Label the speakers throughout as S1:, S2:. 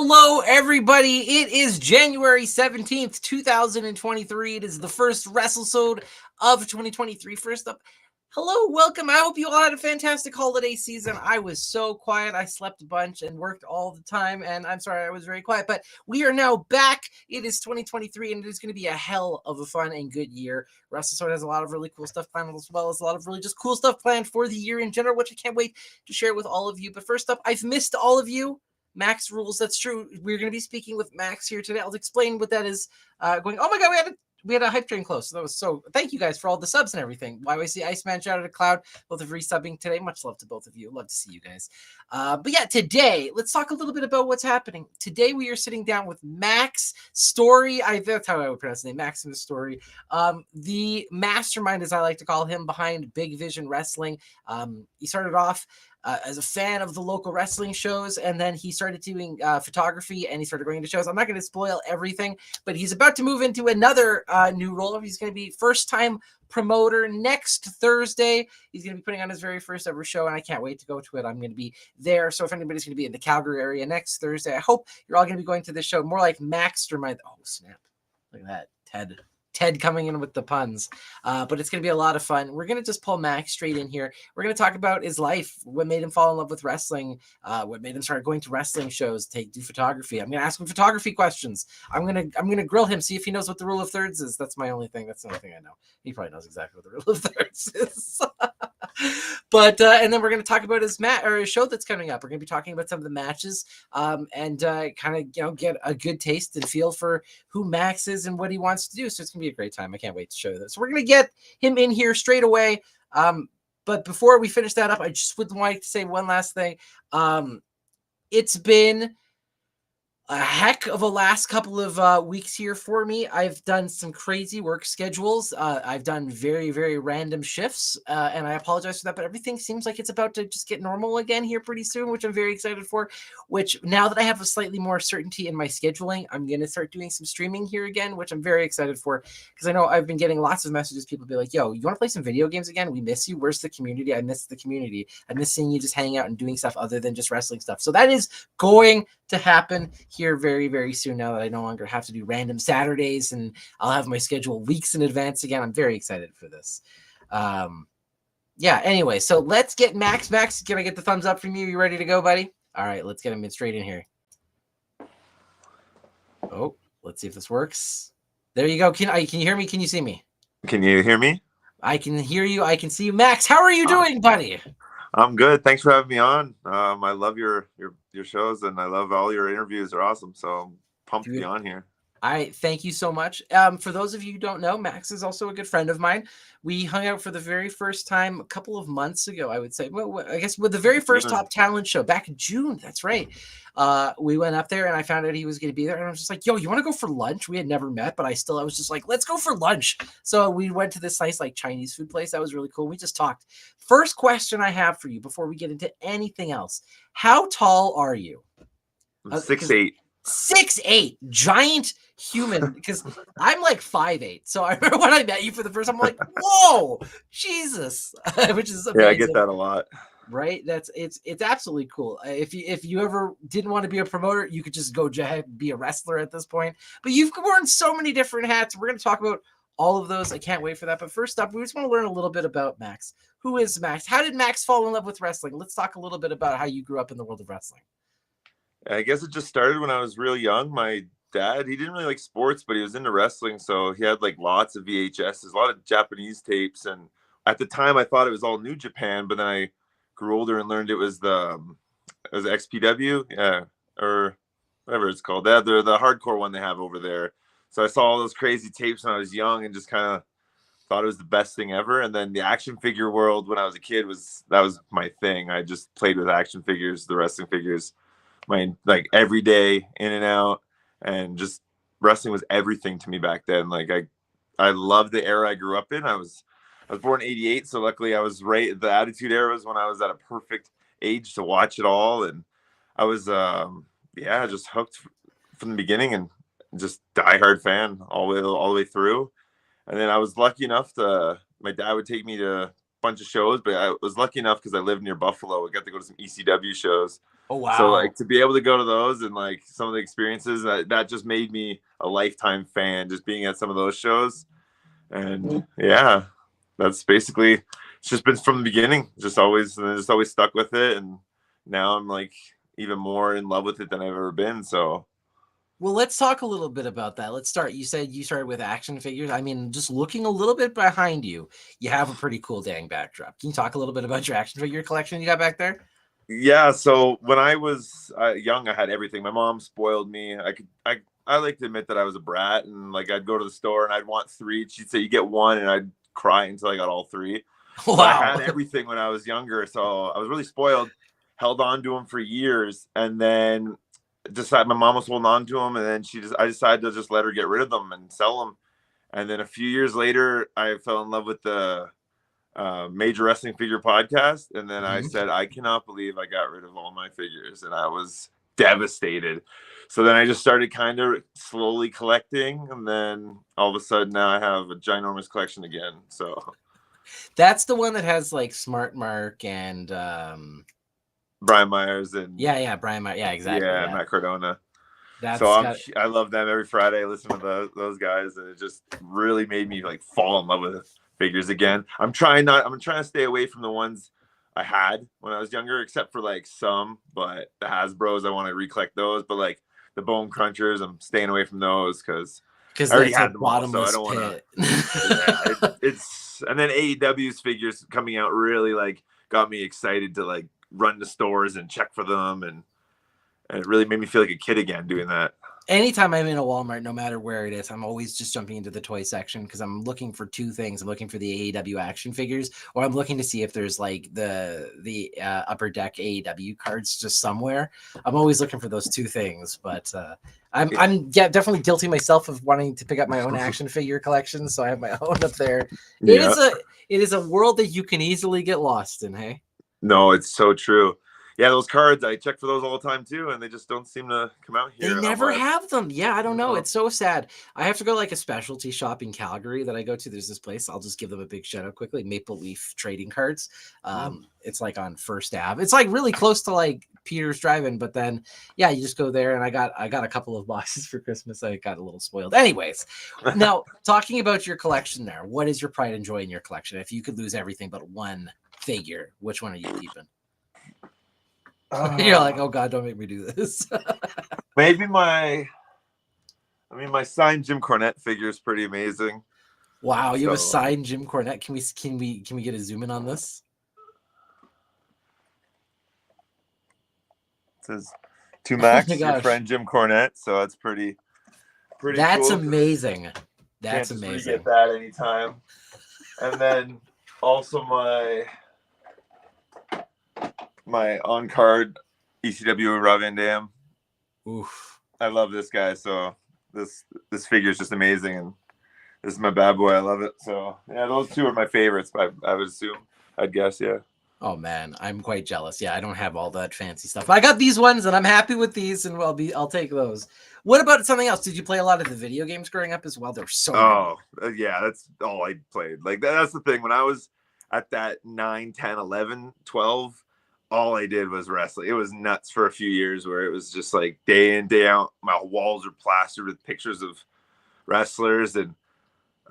S1: Hello, everybody. It is January 17th, 2023. It is the first WrestleSode of 2023. First up, hello, welcome. I hope you all had a fantastic holiday season. I was so quiet. I slept a bunch and worked all the time, and I'm sorry I was very quiet, but we are now back. It is 2023, and it is going to be a hell of a fun and good year. WrestleSode has a lot of really cool stuff planned, as well as a lot of really just cool stuff planned for the year in general, which I can't wait to share with all of you. But first up, I've missed all of you. Max rules. That's true. We're going to be speaking with Max here today. I'll explain what that is. Going. Oh my God, we had a hype train close. So that was so. Thank you guys for all the subs and everything. YYC Iceman, shout out to Cloud, both of resubbing today. Much love to both of you. Love to see you guys. But yeah, today let's talk a little bit about what's happening. Today we are sitting down with Max Storie. That's how I would pronounce his name. Maximus Storie. The mastermind, as I like to call him, behind Big Vision Wrestling. He started off as a fan of the local wrestling shows, and then he started doing photography, and he started going into shows. I'm not going to spoil everything, but he's about to move into another new role. He's going to be first-time promoter next Thursday. He's going to be putting on his very first ever show, and I can't wait to go to it. I'm going to be there, so if anybody's going to be in the Calgary area next Thursday, I hope you're all going to be going to this show. More like Mastermind. Oh, snap. Look at that, Ted coming in with the puns. But it's going to be a lot of fun. We're going to just pull Max straight in here. We're going to talk about his life, what made him fall in love with wrestling, what made him start going to wrestling shows, do photography. I'm going to ask him photography questions. I'm going to grill him, see if he knows what the rule of thirds is. That's my only thing. That's the only thing I know. He probably knows exactly what the rule of thirds is. But and then we're going to talk about his show that's coming up. We're going to be talking about some of the matches, and kind of get a good taste and feel for who Max is and what he wants to do. So it's going to be a great time. I can't wait to show you this. So we're going to get him in here straight away. But before we finish that up, I just would like to say one last thing. It's been a heck of a last couple of weeks here for me. I've done some crazy work schedules. I've done very, very random shifts, and I apologize for that, but everything seems like it's about to just get normal again here pretty soon, which I'm very excited for, which now that I have a slightly more certainty in my scheduling, I'm going to start doing some streaming here again, which I'm very excited for, because I know I've been getting lots of messages. People be like, yo, you want to play some video games again? We miss you. Where's the community? I miss the community. I miss seeing you just hang out and doing stuff other than just wrestling stuff. So that is going to happen here very, very soon, now that I no longer have to do random Saturdays and I'll have my schedule weeks in advance again. I'm very excited for this. Yeah, anyway, so let's get Max. Max, can I get the thumbs up from you? You ready to go, buddy? All right, let's get him straight in here. Oh, let's see if this works. There you go. Can you hear me? Can you see me?
S2: Can you hear me?
S1: I can hear you. I can see you. Max, how are you doing, buddy?
S2: I'm good. Thanks for having me on. I love your shows, and I love all your interviews. They're awesome. So I'm pumped to be on here.
S1: I thank you so much. For those of you who don't know, Max is also a good friend of mine. We hung out for the very first time a couple of months ago, I would say. Well, I guess with the very first Top Talent show back in June. That's right. We went up there and I found out he was going to be there. And I was just like, yo, you want to go for lunch? We had never met, but I was just like, let's go for lunch. So we went to this nice Chinese food place. That was really cool. We just talked. First question I have for you before we get into anything else. How tall are you?
S2: 6'8".
S1: 6'8", giant human, because I'm 5'8". So I remember when I met you for the first time, I'm like, whoa, Jesus, which is amazing.
S2: Yeah, I get that a lot.
S1: Right? It's absolutely cool. If you ever didn't want to be a promoter, you could just go be a wrestler at this point. But you've worn so many different hats. We're going to talk about all of those. I can't wait for that. But first up, we just want to learn a little bit about Max. Who is Max? How did Max fall in love with wrestling? Let's talk a little bit about how you grew up in the world of wrestling.
S2: I guess it just started when I was really young. My dad, he didn't really like sports, but he was into wrestling. So he had lots of VHSs, a lot of Japanese tapes. And at the time I thought it was all New Japan, but then I grew older and learned it was the XPW, or whatever it's called. They're the hardcore one they have over there. So I saw all those crazy tapes when I was young and just kind of thought it was the best thing ever. And then the action figure world when I was a kid was my thing. I just played with action figures, the wrestling figures, every day, in and out, and just wrestling was everything to me back then. I loved the era I grew up in. I was born in 88, so luckily I was right. The Attitude Era was when I was at a perfect age to watch it all, and I was just hooked from the beginning and just diehard fan all the way through. And then I was lucky enough my dad would take me to a bunch of shows, but I was lucky enough because I lived near Buffalo. I got to go to some ECW shows.
S1: Oh,
S2: So
S1: wow.
S2: like to be able to go to those and like some of the experiences that just made me a lifetime fan, just being at some of those shows. And yeah, that's basically, it's just been from the beginning, just always stuck with it. And now I'm like even more in love with it than I've ever been. So
S1: Well, let's talk a little bit about that. Let's start. You said you started with action figures. I mean, just looking a little bit behind you, you have a pretty cool dang backdrop. Can you talk a little bit about your action figure collection you got back there?
S2: yeah, so when I was young, I had everything. My mom spoiled me. I like to admit that I was a brat, and like I'd go to the store and I'd want three. She'd say you get one, and I'd cry until I got all three. But I
S1: Wow.
S2: had everything when I was younger, so I was really spoiled. Held on to them for years, and then decided my mom was holding on to them, and then I decided to just let her get rid of them and sell them. And then a few years later, I fell in love with the Major Wrestling Figure podcast, and then I said, I cannot believe I got rid of all my figures, and I was devastated. So then I just started kind of slowly collecting, and then all of a sudden now I have a ginormous collection again. So
S1: That's the one that has like Smart Mark and
S2: Brian Myers and
S1: yeah, Brian Mark. Yeah, exactly.
S2: yeah,
S1: Yeah.
S2: Matt Cardona. So
S1: That's got
S2: I love them every Friday. I listen to those guys, and it just really made me like fall in love with figures again. I'm trying to stay away from the ones I had when I was younger, except for like some. But the Hasbro's, I want to recollect those. But like the Bone Crunchers, I'm staying away from those because I already
S1: that's a
S2: had them all, so I
S1: bottomless
S2: don't want to.
S1: pit.
S2: Yeah, it's and then AEW's figures coming out really like got me excited to like run to stores and check for them, and it really made me feel like a kid again doing that.
S1: Anytime I'm in a Walmart, no matter where it is, I'm always just jumping into the toy section because I'm looking for two things. I'm looking for the AEW action figures, or I'm looking to see if there's like the upper deck AEW cards just somewhere. I'm always looking for those two things. But I'm definitely guilty myself of wanting to pick up my own action figure collection, so I have my own up there.
S2: Yeah.
S1: It is a world that you can easily get lost in. Hey.
S2: No, it's so true. Yeah, those cards, I check for those all the time too, and they just don't seem to come out
S1: They
S2: here
S1: never
S2: unless.
S1: have them. Yeah, I don't know.
S2: No.
S1: It's so sad. I have to go to like a specialty shop in Calgary that I go to. There's this place. I'll just give them a big shout out quickly. Maple Leaf Trading Cards. It's like on First Ave. It's like really close to like Peter's Drive-In. But then, yeah, you just go there, and I got a couple of boxes for Christmas. I got a little spoiled. Anyways, now talking about your collection, there. What is your pride and joy in your collection? If you could lose everything but one figure, which one are you keeping? You're like, oh God, don't make me do this.
S2: Maybe my signed Jim Cornette figure is pretty amazing.
S1: Wow, you have a signed Jim Cornette. Can we get a zoom in on this?
S2: It says to Max,
S1: Oh
S2: your friend Jim Cornette. So that's pretty
S1: That's
S2: cool.
S1: amazing. That's
S2: can't
S1: amazing.
S2: Just get that anytime. And then also my on card ECW Rob Van Dam.
S1: Oof.
S2: I love this guy, so this figure is just amazing, and this is my bad boy. I love it. So yeah, those two are my favorites. I would assume. I'd guess, yeah.
S1: Oh man, I'm quite jealous. Yeah, I don't have all that fancy stuff. I got these ones, and I'm happy with these, and I'll take those. What about something else? Did you play a lot of the video games growing up as well? There were so many.
S2: Yeah, that's all I played. Like that's the thing. When I was at that 9, 10, 11, 12, all I did was wrestling. It was nuts for a few years where it was just like day in, day out. My walls are plastered with pictures of wrestlers. And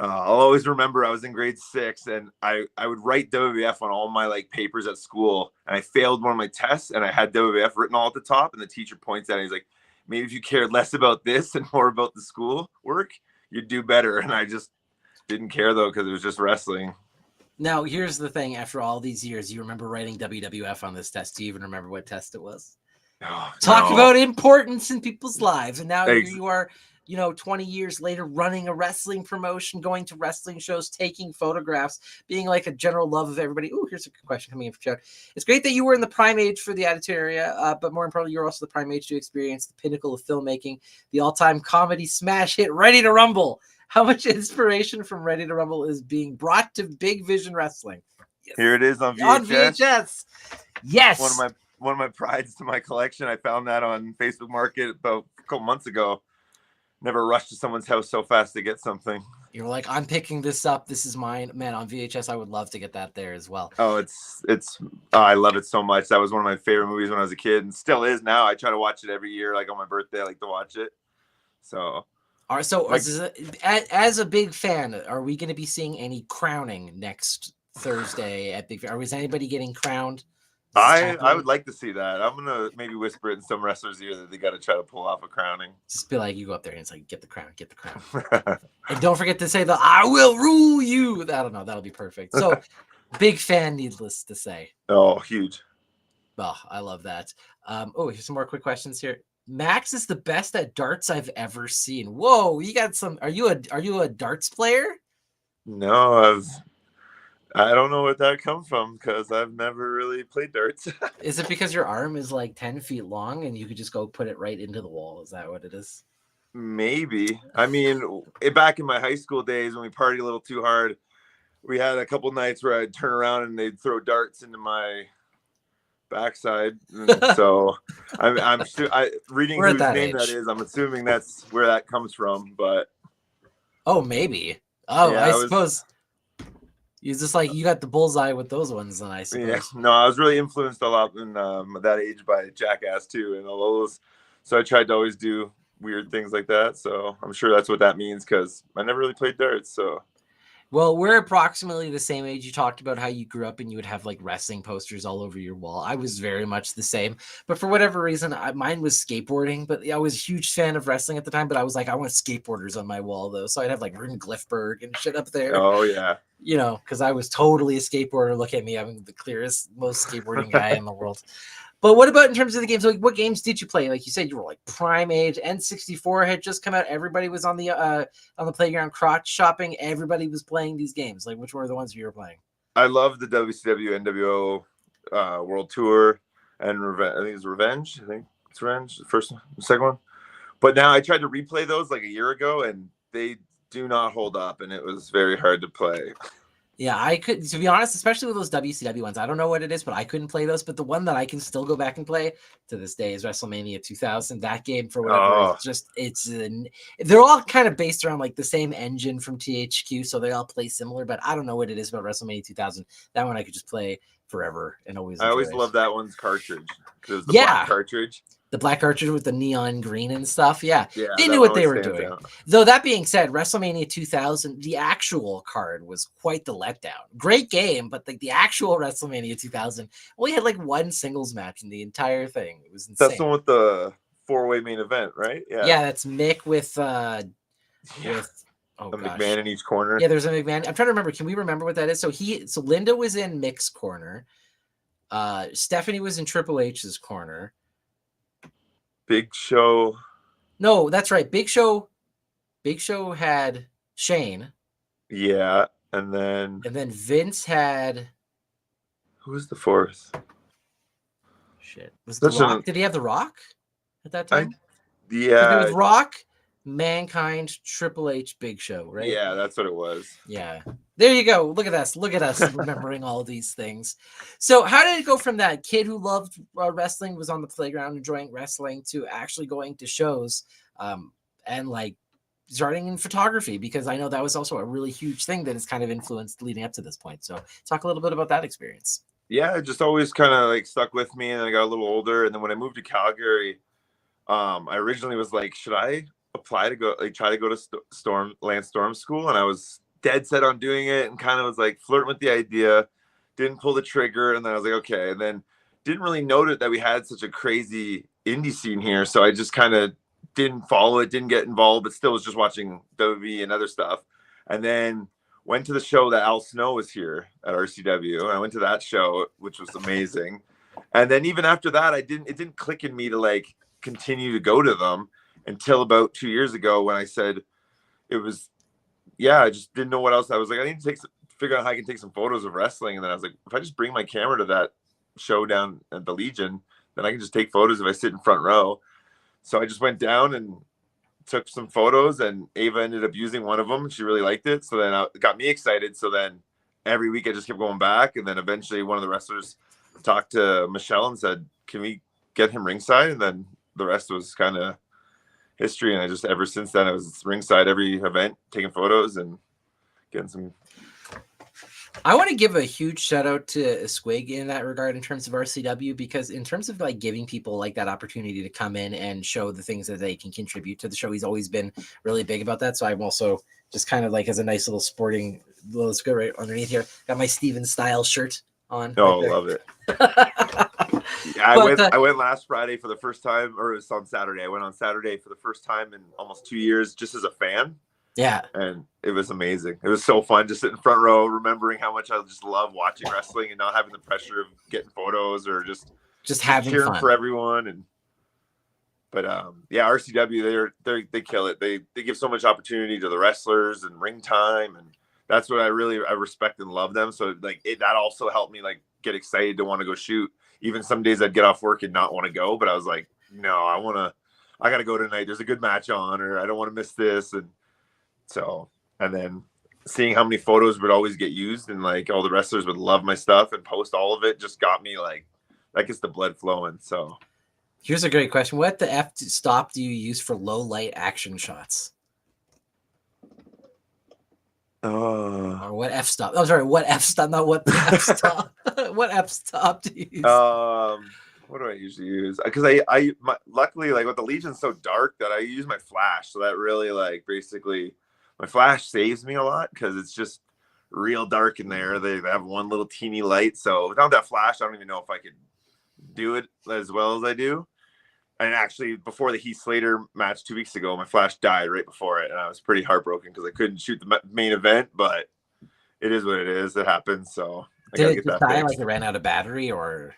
S2: I'll always remember I was in grade 6 and I would write WWF on all my like papers at school. And I failed one of my tests and I had WWF written all at the top. And the teacher points at it. He's like, maybe if you cared less about this and more about the school work, you'd do better. And I just didn't care though, because it was just wrestling.
S1: Now, here's the thing. After all these years, you remember writing WWF on this test. Do you even remember what test it was? Talk about importance in people's lives. And now you are, 20 years later, running a wrestling promotion, going to wrestling shows, taking photographs, being like a general love of everybody. Oh, here's a good question coming in from Chad. It's great that you were in the prime age for the Attitude Era, but more importantly, you're also the prime age to experience the pinnacle of filmmaking, the all-time comedy smash hit, Ready to Rumble. How much inspiration from Ready to Rumble is being brought to Big Vision Wrestling?
S2: Yes. Here it is on VHS.
S1: On VHS. Yes.
S2: One of my prides to my collection. I found that on Facebook Market about a couple months ago. never rush to someone's house so fast to get something.
S1: You're like, I'm picking this up. This is mine. Man, on VHS, I would love to get that there as well.
S2: Oh, I love it so much. That was one of my favorite movies when I was a kid, and still is now. I try to watch it every year, like on my birthday. I like to watch it. So,
S1: all right. So,
S2: like,
S1: as a big fan, are we going to be seeing any crowning next Thursday at Big Fair? Is anybody getting crowned?
S2: I would like to see that. I'm gonna maybe whisper it in some wrestlers' ear that they got to try to pull off a crowning.
S1: Just be like, you go up there and it's like, get the crown, get the crown. And don't forget to say I will rule you. I don't know. That'll be perfect. So, big fan, needless to say.
S2: Oh, huge.
S1: Oh, I love that. Here's some more quick questions here. Max is the best at darts I've ever seen. Whoa, you got some. Are you a darts player?
S2: No, I don't know where that comes from because I've never really played darts.
S1: Is it because your arm is like 10 feet long and you could just go put it right into the wall? Is that what it is?
S2: Maybe. I mean, back in my high school days when we partied a little too hard, we had a couple nights where I'd turn around and they'd throw darts into my backside. So I'm reading whose name that is. I'm assuming that's where that comes from, but
S1: maybe. I suppose you just like you got the bullseye with those ones, then I suppose.
S2: Yeah, no, I was really influenced a lot in that age by Jackass too, and all those. So I tried to always do weird things like that. So I'm sure that's what that means because I never really played darts. So.
S1: Well, we're approximately the same age. You talked about how you grew up and you would have like wrestling posters all over your wall. I was very much the same, but for whatever reason, mine was skateboarding. But I was a huge fan of wrestling at the time. But I was like, I want skateboarders on my wall though, so I'd have like Rune Glifberg and shit up there.
S2: Oh yeah,
S1: because I was totally a skateboarder. Look at me, I'm the clearest, most skateboarding guy in the world. But what about in terms of the games? Like, what games did you play? Like you said, you were like prime age. N64 had just come out. Everybody was on the playground crotch shopping. Everybody was playing these games. Like, which were the ones you were playing?
S2: I love the WCW NWO World Tour and Revenge. I think it's Revenge. I think it's Revenge. The first one, the second one. But now I tried to replay those like a year ago, and they do not hold up, and it was very hard to play.
S1: Yeah, I could, to be honest, especially with those WCW ones. I don't know what it is, but I couldn't play those. But the one that I can still go back and play to this day is WrestleMania 2000. That game, for whatever, they're all kind of based around like the same engine from THQ, so they all play similar. But I don't know what it is about WrestleMania 2000. That one I could just play forever and always.
S2: I always love that one's cartridge. It was the black cartridge.
S1: The black cartridge with the neon green and stuff. Yeah, they knew what they were doing. Though that being said, WrestleMania 2000, the actual card was quite the letdown. Great game, but the actual WrestleMania 2000 only had like one singles match in the entire thing. It was insane.
S2: That's the one with the 4-way main event, right?
S1: Yeah, that's Mick with
S2: McMahon in each corner.
S1: Yeah, there's a McMahon. I'm trying to remember. Can we remember what that is? So Linda was in Mick's corner. Stephanie was in Triple H's corner.
S2: Big Show.
S1: No, that's right. Big Show had Shane.
S2: Yeah, and then
S1: Vince had.
S2: Who was the fourth?
S1: Shit, was The Rock? Did he have The Rock at that time?
S2: Yeah,
S1: it was Rock, Mankind, Triple H, Big Show, right?
S2: Yeah, that's what it was.
S1: Yeah. There you go. Look at us. Look at us remembering all these things. So how did it go from that kid who loved wrestling, was on the playground enjoying wrestling, to actually going to shows and like starting in photography? Because I know that was also a really huge thing that has kind of influenced leading up to this point. So talk a little bit about that experience.
S2: Yeah, it just always kind of like stuck with me, and I got a little older. And then when I moved to Calgary, I originally was like, should I apply to go, like try to go to Lance Storm school? And I was dead set on doing it and kind of was like flirting with the idea, didn't pull the trigger. And then I was like, okay. And then didn't really note that we had such a crazy indie scene here. So I just kind of didn't follow it, didn't get involved, but still was just watching WWE and other stuff. And then went to the show that Al Snow was here at RCW. And I went to that show, which was amazing. And then even after that, it didn't click in me to like continue to go to them until about 2 years ago when I said it was, I just didn't know what else. I was like, I need to figure out how I can take some photos of wrestling. And then I was like, if I just bring my camera to that show down at the Legion, then I can just take photos if I sit in front row. So I just went down and took some photos, and Ava ended up using one of them. She really liked it. So then it got me excited. So then every week I just kept going back. And then eventually one of the wrestlers talked to Michelle and said, can we get him ringside? And then the rest was kind of history. And I just, ever since then, I was ringside every event, taking photos and getting some.
S1: I want to give a huge shout out to Squig in that regard in terms of RCW, because in terms of like giving people like that opportunity to come in and show the things that they can contribute to the show, he's always been really big about that. So I'm also just kind of like, as a nice little sporting, let's go right underneath here, got my Steven Style shirt on.
S2: Oh,
S1: right
S2: love it. Yeah, I went last Friday for the first time, or it was on Saturday. I went on Saturday for the first time in almost 2 years, just as a fan.
S1: Yeah.
S2: And it was amazing. It was so fun just sitting front row, remembering how much I just love watching wrestling and not having the pressure of getting photos or just
S1: having
S2: cheering
S1: fun
S2: for everyone. But yeah, RCW, they kill it. They give so much opportunity to the wrestlers and ring time, and that's what I respect and love them. So like that also helped me like get excited to want to go shoot. Even some days I'd get off work and not want to go, but I was like, no, I got to go tonight. There's a good match on, or I don't want to miss this. And then seeing how many photos would always get used and like all the wrestlers would love my stuff and post all of it just got me like, that gets the blood flowing. So
S1: here's a great question. What the F stop do you use for low light action shots? Or what F stop? I'm sorry, what F stop? Not what the F stop. What F stop do you use?
S2: What do I usually use? Because luckily, like with the Legion's so dark that I use my flash. So that really like basically my flash saves me a lot because it's just real dark in there. They have one little teeny light. So without that flash, I don't even know if I could do it as well as I do. And actually, before the Heath Slater match 2 weeks ago, my flash died right before it, and I was pretty heartbroken because I couldn't shoot the main event. But it is what it is. It happens. So I gotta get that fixed.
S1: Like it ran out of battery, or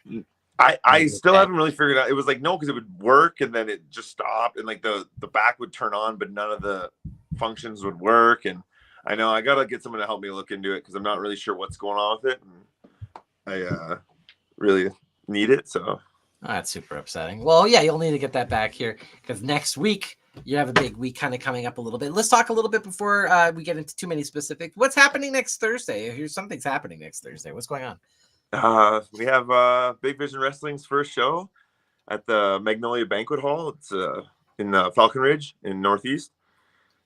S2: I still haven't really figured out. It was like no, because it would work, and then it just stopped, and like the back would turn on, but none of the functions would work. And I know I gotta get someone to help me look into it because I'm not really sure what's going on with it, and I really need it. So.
S1: Oh, that's super upsetting. Well, yeah, you'll need to get that back here because next week you have a big week kind of coming up a little bit. Let's talk a little bit before we get into too many specifics. What's happening next Thursday? Here's something's happening next Thursday. What's going on?
S2: We have Big Vision Wrestling's first show at the Magnolia Banquet Hall. It's in Falcon Ridge in Northeast,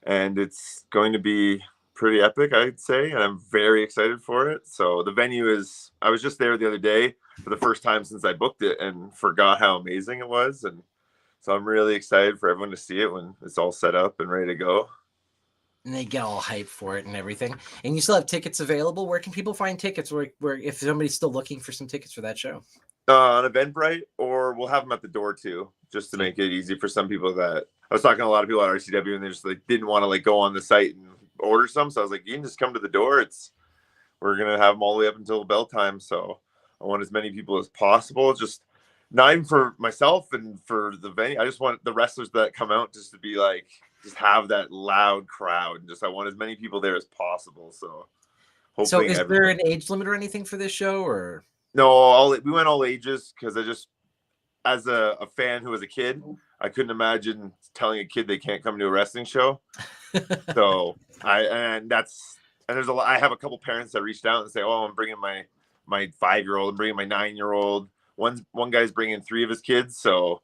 S2: and it's going to be pretty epic, I'd say, and I'm very excited for it. So the venue is, I was just there the other day for the first time since I booked it and forgot how amazing it was. And so I'm really excited for everyone to see it when it's all set up and ready to go.
S1: And they get all hyped for it and everything. And you still have tickets available. Where can people find tickets? Where if somebody's still looking for some tickets for that show?
S2: On Eventbrite, or we'll have them at the door too, just to make it easy for some people. That I was talking to a lot of people at RCW, and they just like didn't want to like go on the site and order some. So I was like, you can just come to the door. We're gonna have them all the way up until bell time. So I want as many people as possible. Just not even for myself and for the venue. I just want the wrestlers that come out just to be like, just have that loud crowd. Just I want as many people there as possible. So hopefully.
S1: So is there an age limit or anything for this show, or
S2: no? We went all ages because I just, as a fan who was a kid, I couldn't imagine telling a kid they can't come to a wrestling show. So there's a lot. I have a couple parents that reached out and say, "Oh, I'm bringing my 5-year-old. I'm bringing my 9-year-old. One guy's bringing 3 of his kids." So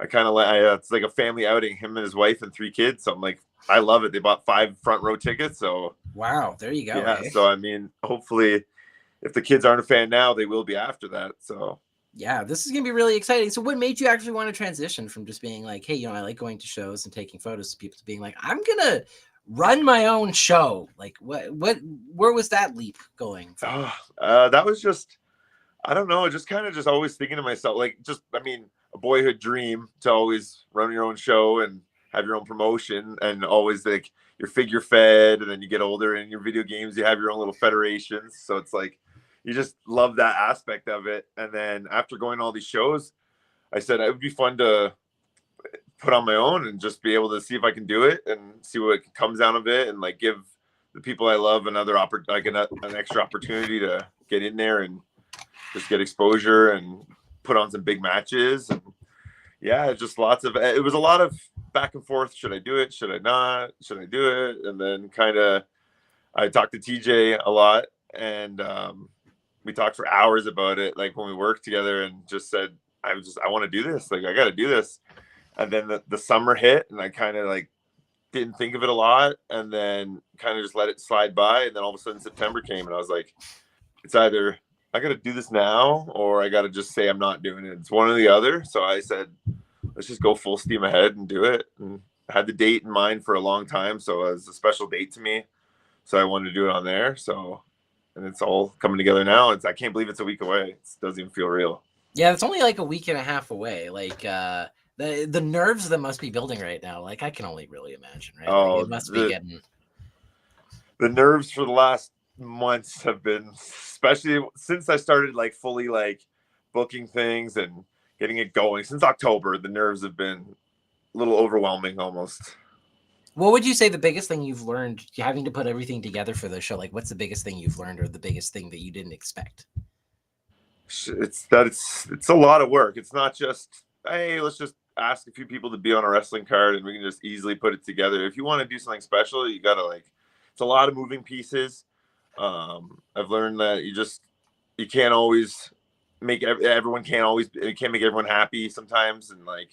S2: I kind of it's like a family outing. Him and his wife and 3 kids. So I'm like, I love it. They bought 5 front row tickets. So
S1: wow, there you go.
S2: Yeah. So I mean, hopefully, if the kids aren't a fan now, they will be after that. So.
S1: Yeah, this is going to be really exciting. So what made you actually want to transition from just being like, hey, I like going to shows and taking photos of people to being like, I'm going to run my own show? Like where was that leap going from?
S2: That was just, I don't know, just kind of just always thinking to myself, like a boyhood dream to always run your own show and have your own promotion, and always like you're figure fed, and then you get older and in your video games, you have your own little federations. So it's like, you just love that aspect of it. And then after going to all these shows, I said it would be fun to put on my own and just be able to see if I can do it and see what comes out of it, and like give the people I love another an extra opportunity to get in there and just get exposure and put on some big matches. And yeah, just it was a lot of back and forth. Should I do it? Should I not? Should I do it? And then I talked to TJ a lot, and we talked for hours about it, like when we worked together, and just said, I want to do this. Like, I got to do this. And then the summer hit, and I kind of like didn't think of it a lot, and then kind of just let it slide by. And then all of a sudden September came, and I was like, it's either I got to do this now, or I got to just say I'm not doing it. It's one or the other. So I said, let's just go full steam ahead and do it. And I had the date in mind for a long time, so it was a special date to me. So I wanted to do it on there. So, and it's all coming together now. I can't believe it's a week away. It doesn't even feel real.
S1: Yeah, it's only like a week and a half away. Like the nerves that must be building right now. Like I can only really imagine, right?
S2: Oh,
S1: Like, it must be getting
S2: the nerves for the last months have been, especially since I started like fully like booking things and getting it going since October. The nerves have been a little overwhelming almost.
S1: What would you say the biggest thing you've learned having to put everything together for the show? Like, what's the biggest thing you've learned, or the biggest thing that you didn't expect?
S2: It's a lot of work. It's not just, hey, let's just ask a few people to be on a wrestling card and we can just easily put it together. If you want to do something special, you gotta like, it's a lot of moving pieces. I've learned that you can't always make everyone you can't make everyone happy sometimes, and like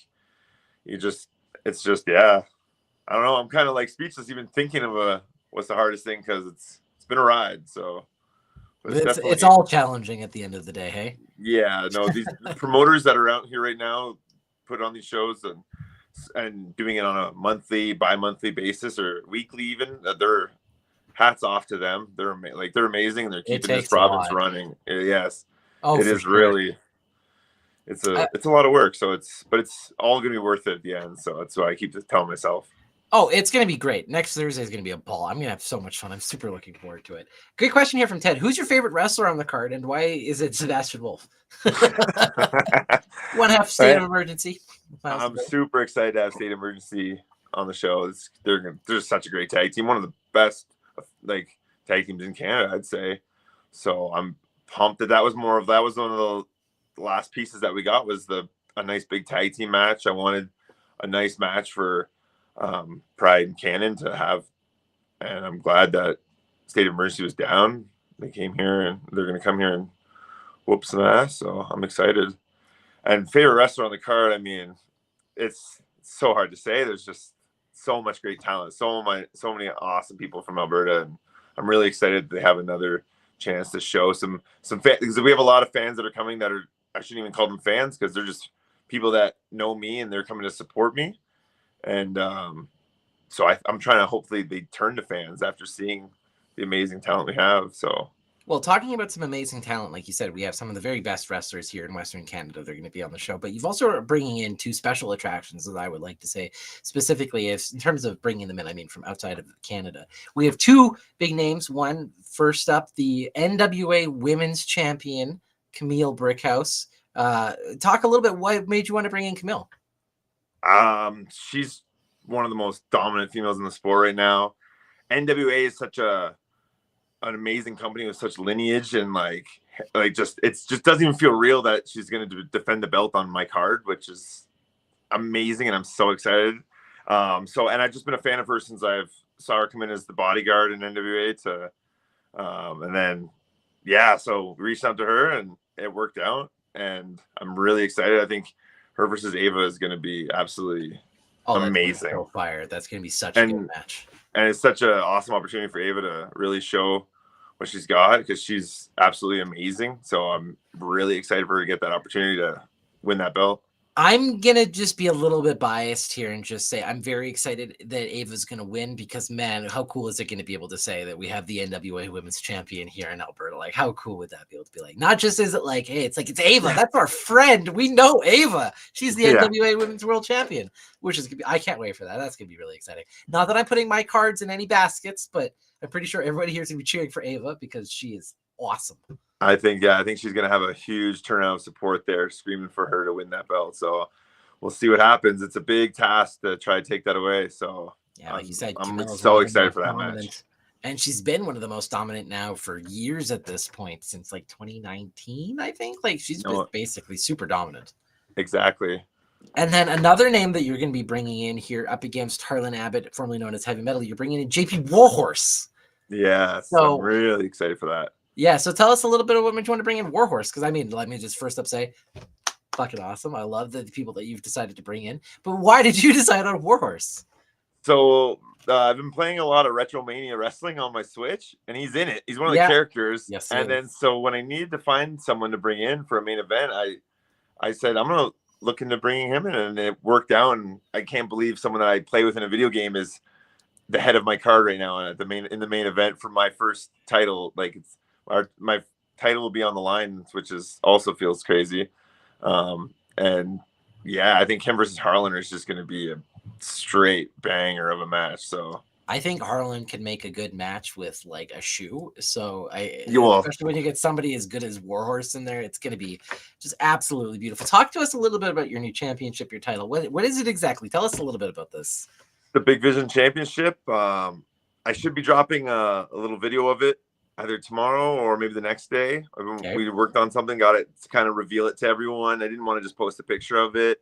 S2: it's just yeah, I don't know, I'm kind of like speechless even thinking of what's the hardest thing, because it's been a ride. So
S1: it's all challenging at the end of the day. Hey,
S2: yeah, no, these promoters that are out here right now put on these shows and doing it on a monthly, bi-monthly basis or weekly even, they're hats off to them. They're amazing, and they're keeping this province running. Yes. It is sure. Really, it's a lot of work. So it's all gonna be worth it at the end. So that's why I keep telling myself.
S1: Oh, it's going to be great. Next Thursday is going to be a ball. I'm going to have so much fun. I'm super looking forward to it. Great question here from Ted. Who's your favorite wrestler on the card, and why is it Sebastian Wolf? 1/2 State of Emergency.
S2: I'm super excited to have State of Emergency on the show. They're such a great tag team. One of the best like tag teams in Canada, I'd say. So I'm pumped that was one of the last pieces that we got, was a nice big tag team match. I wanted a nice match for Pride and Cannon to have, and I'm glad that State of Emergency was down. They came here, and they're going to come here and whoop some ass. So I'm excited. And favorite wrestler on the card, I mean, it's so hard to say. There's just so much great talent, so many awesome people from Alberta, and I'm really excited they have another chance to show some fans, because we have a lot of fans that are coming that are, I shouldn't even call them fans, because they're just people that know me and they're coming to support me. And so I'm trying to, hopefully they turn to fans after seeing the amazing talent we have. So,
S1: well, talking about some amazing talent, like you said, we have some of the very best wrestlers here in Western Canada. They're going to be on the show, but you've also bringing in two special attractions, as I would like to say, specifically if in terms of bringing them in, I mean, from outside of Canada. We have two big names. One, first up, the NWA Women's Champion, Camille Brickhouse. Talk a little bit, what made you want to bring in Camille?
S2: She's one of the most dominant females in the sport right now. NWA is such an amazing company with such lineage, and like it just doesn't even feel real that she's going to defend the belt on my card, which is amazing, and I'm so excited. And I've just been a fan of her since I've saw her come in as the bodyguard in NWA and then so we reached out to her and it worked out, and I'm really excited. I think her versus Ava is going to be absolutely amazing.
S1: So fire. That's going to be such a good match.
S2: And it's such an awesome opportunity for Ava to really show what she's got, because she's absolutely amazing. So I'm really excited for her to get that opportunity to win that belt.
S1: I'm going to just be a little bit biased here and just say I'm very excited that Ava's going to win, because, man, how cool is it going to be able to say that we have the NWA Women's Champion here in Alberta? Like, how cool would that be able to be? Like, not just is it like, hey, it's like, it's Ava. That's our friend. We know Ava. She's the NWA Women's World Champion, which is going to be, I can't wait for that. That's going to be really exciting. Not that I'm putting my cards in any baskets, but I'm pretty sure everybody here is going to be cheering for Ava because she is awesome.
S2: I think she's going to have a huge turnout of support there, screaming for her to win that belt. So we'll see what happens. It's a big task to try to take that away. So
S1: yeah, like you said,
S2: I'm so excited for that match.
S1: And she's been one of the most dominant now for years at this point, since like 2019, I think. Like she's been basically super dominant.
S2: Exactly.
S1: And then another name that you're going to be bringing in here up against Harlan Abbott, formerly known as Heavy Metal, you're bringing in JP Warhorse.
S2: Yeah, so I'm really excited for that.
S1: Yeah, so tell us a little bit of what made you want to bring in Warhorse, because I mean, let me just first up say, fucking awesome. I love the people that you've decided to bring in. But why did you decide on Warhorse?
S2: So I've been playing a lot of Retromania Wrestling on my Switch, and he's in it. He's one of the
S1: Yeah.
S2: characters.
S1: Yes,
S2: and then so when I needed to find someone to bring in for a main event, I said I'm gonna look into bringing him in, and it worked out. And I can't believe someone that I play with in a video game is the head of my card right now at the main event for my first title. Like my title will be on the line, which is also feels crazy. And yeah, I think him versus Harlan is just going to be a straight banger of a match. So
S1: I think Harlan can make a good match with like a shoe. So
S2: will.
S1: Especially when you get somebody as good as Warhorse in there, it's going to be just absolutely beautiful. Talk to us a little bit about your new championship, your title. What is it exactly? Tell us a little bit about this.
S2: The Big Vision Championship. I should be dropping a little video of it either tomorrow or maybe the next day.
S1: Okay.
S2: We worked on something, got it to kind of reveal it to everyone. I didn't want to just post a picture of it,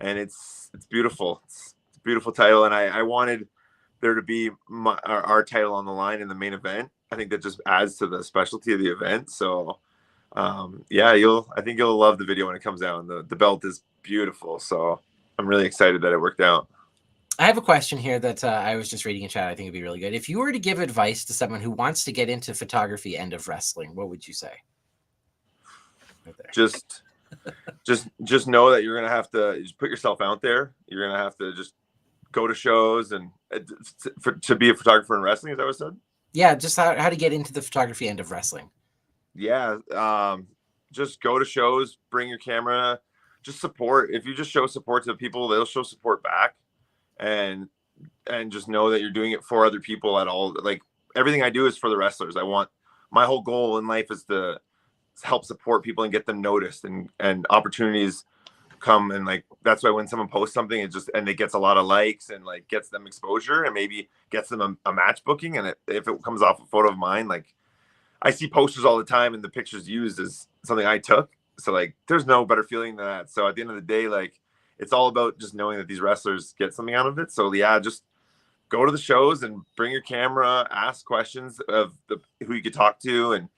S2: and it's beautiful. It's a beautiful title, and I wanted there to be our title on the line in the main event. I think that just adds to the specialty of the event. So yeah, I think you'll love the video when it comes out. And the belt is beautiful, so I'm really excited that it worked out.
S1: I have a question here that I was just reading in chat. I think it'd be really good. If you were to give advice to someone who wants to get into photography and of wrestling, what would you say? Right there.
S2: Just know that you're gonna have to just put yourself out there. You're gonna have to just go to shows and to be a photographer in wrestling. Is that what I said?
S1: Yeah, just how to get into the photography end of wrestling.
S2: Yeah, just go to shows, bring your camera, just support. If you just show support to people, they'll show support back. And just know that you're doing it for other people at all. Like everything I do is for the wrestlers. My whole goal in life is to help support people and get them noticed, and opportunities come. And like, that's why when someone posts something, and it gets a lot of likes and like gets them exposure and maybe gets them a match booking. And if it comes off a photo of mine, like I see posters all the time and the pictures used as something I took. So like, there's no better feeling than that. So at the end of the day, like, it's all about just knowing that these wrestlers get something out of it. So yeah, just go to the shows and bring your camera, ask questions of who you could talk to, and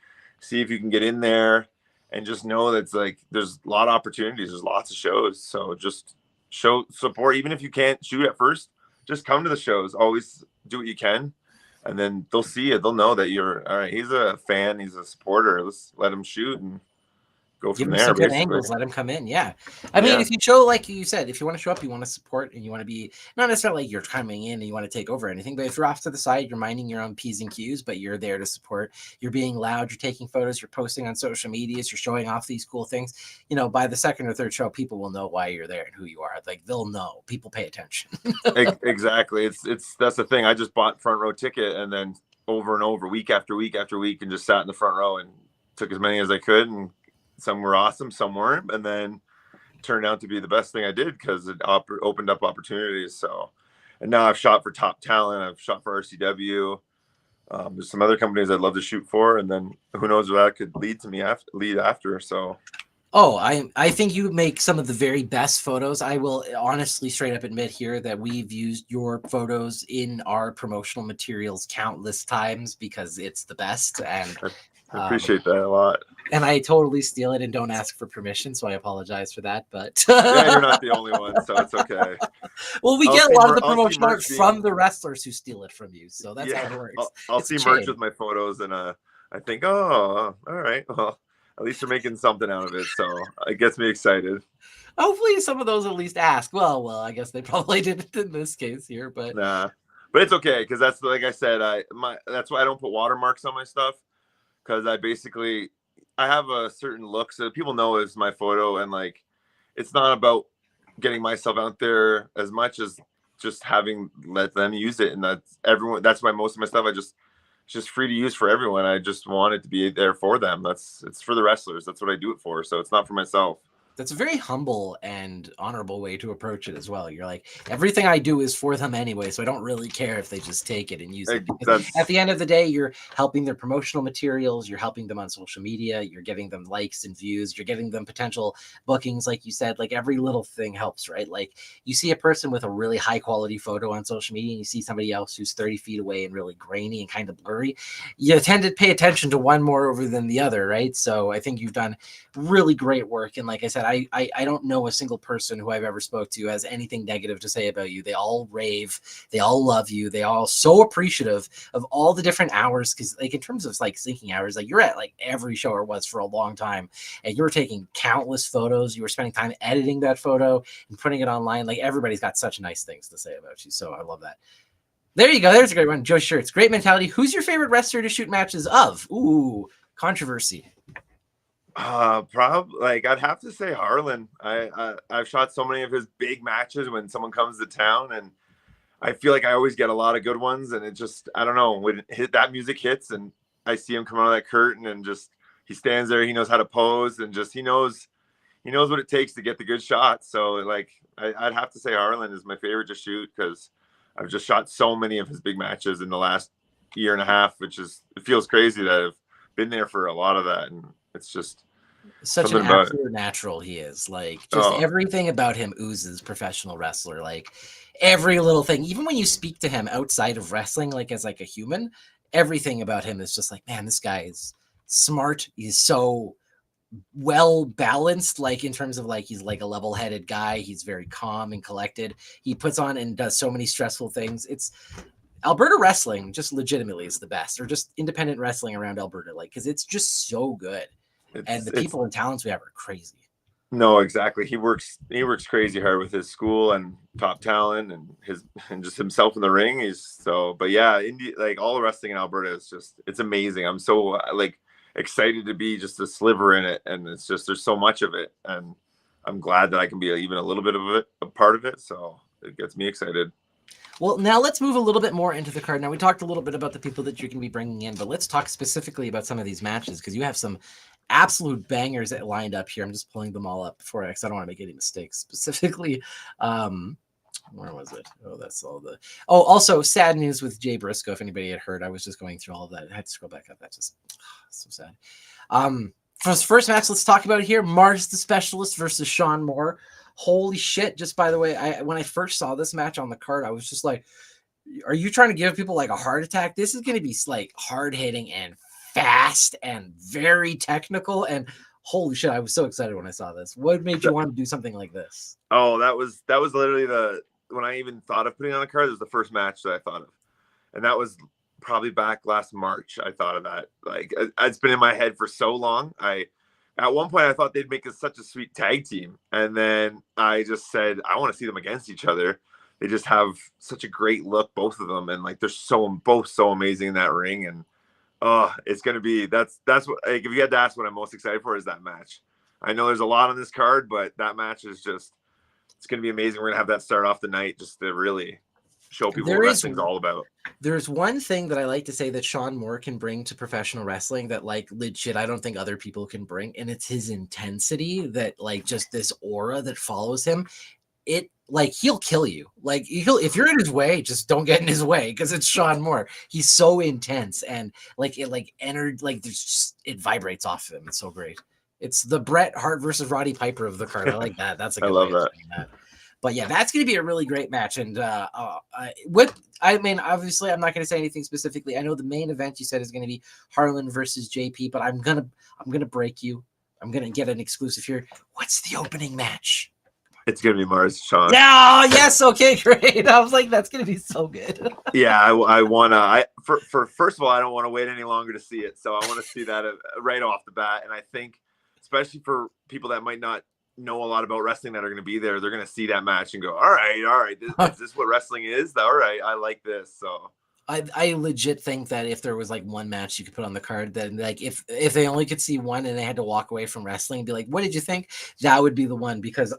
S2: see if you can get in there. And just know that it's like there's a lot of opportunities. There's lots of shows. So just show support, even if you can't shoot at first. Just come to the shows. Always do what you can, and then they'll see it. They'll know that you're all right. He's a fan. He's a supporter. Let's let him shoot and go
S1: Give
S2: from
S1: him
S2: there.
S1: some good
S2: Basically,
S1: angles, let him come in. Yeah. I mean, if you show, like you said, if you want to show up, you want to support, and you want to be not necessarily like you're coming in and you want to take over anything, but if you're off to the side, you're minding your own P's and Q's, but you're there to support, you're being loud, you're taking photos, you're posting on social medias, you're showing off these cool things, you know, by the second or third show, people will know why you're there and who you are. Like they'll know. People pay attention.
S2: Exactly. That's the thing. I just bought front row ticket, and then over and over, week after week after week, and just sat in the front row and took as many as I could. And some were awesome, some weren't, and then turned out to be the best thing I did because it opened up opportunities. So, and now I've shot for Top Talent, I've shot for RCW. There's some other companies I'd love to shoot for, and then who knows what that could lead after. So,
S1: I think you make some of the very best photos. I will honestly straight up admit here that we've used your photos in our promotional materials countless times because it's the best. And
S2: I appreciate that a lot.
S1: And I totally steal it and don't ask for permission, so I apologize for that. But
S2: yeah, you're not the only one, so it's okay.
S1: Well, we get a lot of the promotion art from the wrestlers who steal it from you, so that's how it works.
S2: I'll see merch with my photos, and I think, oh, all right, well, at least you're making something out of it, so it gets me excited.
S1: Hopefully, some of those at least ask. Well, I guess they probably didn't in this case here, but
S2: nah, but it's okay because that's like I said, that's why I don't put watermarks on my stuff, because I have a certain look, so people know it's my photo, and like it's not about getting myself out there as much as just let them use it. And that's why most of my stuff it's just free to use for everyone. I just want it to be there for them. It's for the wrestlers. That's what I do it for. So it's not for myself.
S1: That's a very humble and honorable way to approach it as well. You're like, everything I do is for them anyway, so I don't really care if they just take it and use it. At the end of the day, you're helping their promotional materials, you're helping them on social media, you're getting them likes and views, you're getting them potential bookings, like you said. Like every little thing helps, right? Like you see a person with a really high quality photo on social media, and you see somebody else who's 30 feet away and really grainy and kind of blurry. You tend to pay attention to one more over than the other, right? So I think you've done really great work. And like I said, I don't know a single person who I've ever spoke to has anything negative to say about you. They all rave, they all love you, they all so appreciative of all the different hours. Because like in terms of like syncing hours, like you're at like every show or was for a long time, and you were taking countless photos. You were spending time editing that photo and putting it online. Like everybody's got such nice things to say about you. So I love that. There you go. There's a great one. Joe Shirts. Great mentality. Who's your favorite wrestler to shoot matches of? Ooh, controversy.
S2: Probably like I'd have to say Harlan. I've shot so many of his big matches when someone comes to town, and I feel like I always get a lot of good ones. And it just, I don't know, when that music hits and I see him come out of that curtain and just he stands there, he knows how to pose, and just he knows what it takes to get the good shots. So like I'd have to say Harlan is my favorite to shoot because I've just shot so many of his big matches in the last year and a half, which is, it feels crazy that I've been there for a lot of that. And it's just
S1: such an absolute natural he is. Like just everything about him oozes professional wrestler. Like every little thing, even when you speak to him outside of wrestling, like as like a human, everything about him is just like, man, this guy is smart. He's so well balanced, like in terms of like he's like a level-headed guy. He's very calm and collected. He puts on and does so many stressful things. It's Alberta wrestling just legitimately is the best, or just independent wrestling around Alberta, like because it's just so good. And the people and talents we have are crazy.
S2: No, exactly. He works crazy hard with his school and top talent and just himself in the ring. But yeah, like all the wrestling in Alberta is just, it's amazing. I'm so like excited to be just a sliver in it, and it's just, there's so much of it, and I'm glad that I can be even a little bit of it, a part of it. So it gets me excited.
S1: Well, now let's move a little bit more into the card. Now we talked a little bit about the people that you're going to be bringing in, but let's talk specifically about some of these matches because you have some absolute bangers that lined up here. I'm just pulling them all up before because I don't want to make any mistakes. Specifically, where was it? Oh, that's all the. Oh, also sad news with Jay Briscoe. If anybody had heard, I was just going through all of that. I had to scroll back up. That's just so sad. For this first match, let's talk about it here. Mars the Specialist versus Sean Moore. Holy shit. Just by the way, when I first saw this match on the card, I was just like, are you trying to give people like a heart attack? This is going to be like hard hitting and fast and very technical. And holy shit, I was so excited when I saw this. What made you want to do something like this?
S2: Oh, that was literally when I even thought of putting on a card, it was the first match that I thought of. And that was probably back last March. I thought of that. Like it's been in my head for so long. At one point I thought they'd make us such a sweet tag team. And then I just said, I want to see them against each other. They just have such a great look, both of them. And like, they're both so amazing in that ring. And it's going to be, that's what, like, if you had to ask what I'm most excited for is that match. I know there's a lot on this card, but that match is just, it's going to be amazing. We're going to have that start off the night just to really show people what wrestling's all about.
S1: There's one thing that I like to say that Sean Moore can bring to professional wrestling that like legit I don't think other people can bring, and it's his intensity, that like just this aura that follows him. It like he'll kill you. Like if you're in his way, just don't get in his way because it's Sean Moore. He's so intense and like it like entered like there's just, it vibrates off of him. It's so great. It's the Bret Hart versus Roddy Piper of the card. I like that. That's a good
S2: I love
S1: that. But yeah, that's going to be a really great match. And I mean, obviously, I'm not going to say anything specifically. I know the main event you said is going to be Harlan versus JP, but I'm gonna break you. I'm gonna get an exclusive here. What's the opening match?
S2: It's gonna be Mars Sean.
S1: Yeah, yes, okay, great. I was like, that's gonna be so good.
S2: Yeah, I wanna. For first of all, I don't want to wait any longer to see it, so I want to see that right off the bat. And I think, especially for people that might not know a lot about wrestling that are going to be there, they're going to see that match and go, all right, is this what wrestling is? All right, I like this. So
S1: I legit think that if there was like one match you could put on the card, then like if they only could see one and they had to walk away from wrestling and be like, what did you think? That would be the one, because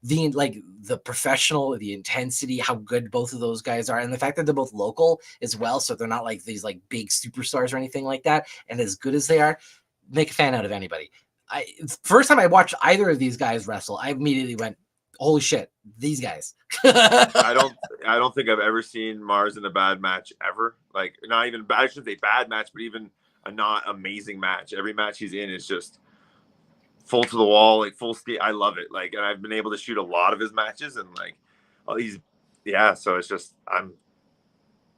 S1: the professional, the intensity, how good both of those guys are, and the fact that they're both local as well, so they're not like these like big superstars or anything like that, and as good as they are, make a fan out of anybody. First time I watched either of these guys wrestle, I immediately went, holy shit, these guys.
S2: I don't think I've ever seen Mars in a bad match ever. Like, not even bad, I shouldn't say bad match, but even a not amazing match. Every match he's in is just full to the wall, like full steam. I love it. Like, and I've been able to shoot a lot of his matches, and like, so it's just,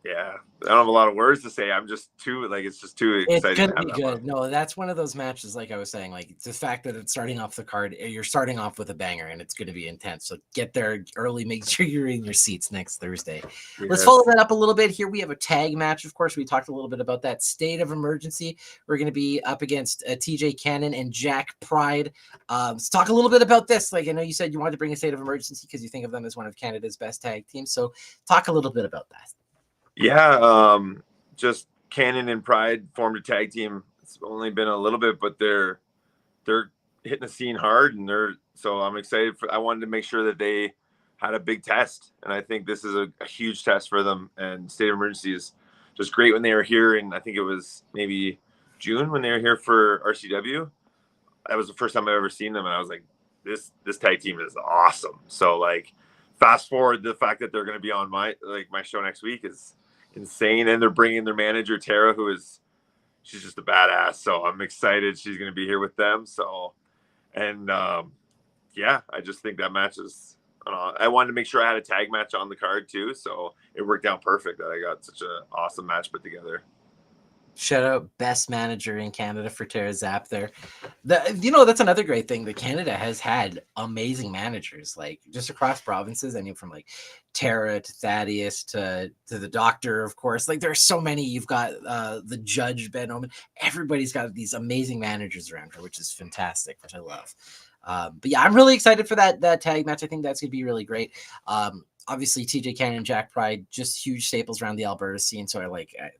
S2: Yeah, I don't have a lot of words to say. I'm just it's just too
S1: It's
S2: exciting
S1: gonna
S2: to have
S1: be
S2: that one.
S1: good. No, that's one of those matches, like I was saying, like the fact that it's starting off the card, you're starting off with a banger and it's gonna be intense. So get there early, make sure you're in your seats next Thursday. Let's follow
S2: Yes.
S1: that up a little bit. Here we have a tag match, of course. We talked a little bit about that state of emergency. We're gonna be up against TJ Cannon and Jack Pride. Let's talk a little bit about this. Like I know you said you wanted to bring a state of emergency because you think of them as one of Canada's best tag teams. So talk a little bit about that.
S2: Yeah, just Cannon and Pride formed a tag team. It's only been a little bit, but they're hitting the scene hard, and so I'm excited I wanted to make sure that they had a big test, and I think this is a huge test for them. And State of Emergency is just great when they were here, and I think it was maybe June when they were here for RCW. That was the first time I've ever seen them, and I was like, this tag team is awesome. So like, fast forward the fact that they're going to be on my show next week is insane, and they're bringing their manager Tara, she's just a badass. So I'm excited she's going to be here with them. So and yeah, I just think that match is. I wanted to make sure I had a tag match on the card too, so it worked out perfect that I got such an awesome match put together.
S1: Shout out best manager in Canada for Tara Zapp there. That's another great thing that Canada has had amazing managers, like just across provinces. I mean, from like Tara to Thaddeus to the Doctor, of course. Like there's so many. You've got the Judge Ben Omen. Everybody's got these amazing managers around her, which is fantastic, which I love. But yeah, I'm really excited for that tag match. I think that's gonna be really great. Obviously, TJ Cannon and Jack Pride, just huge staples around the Alberta scene. So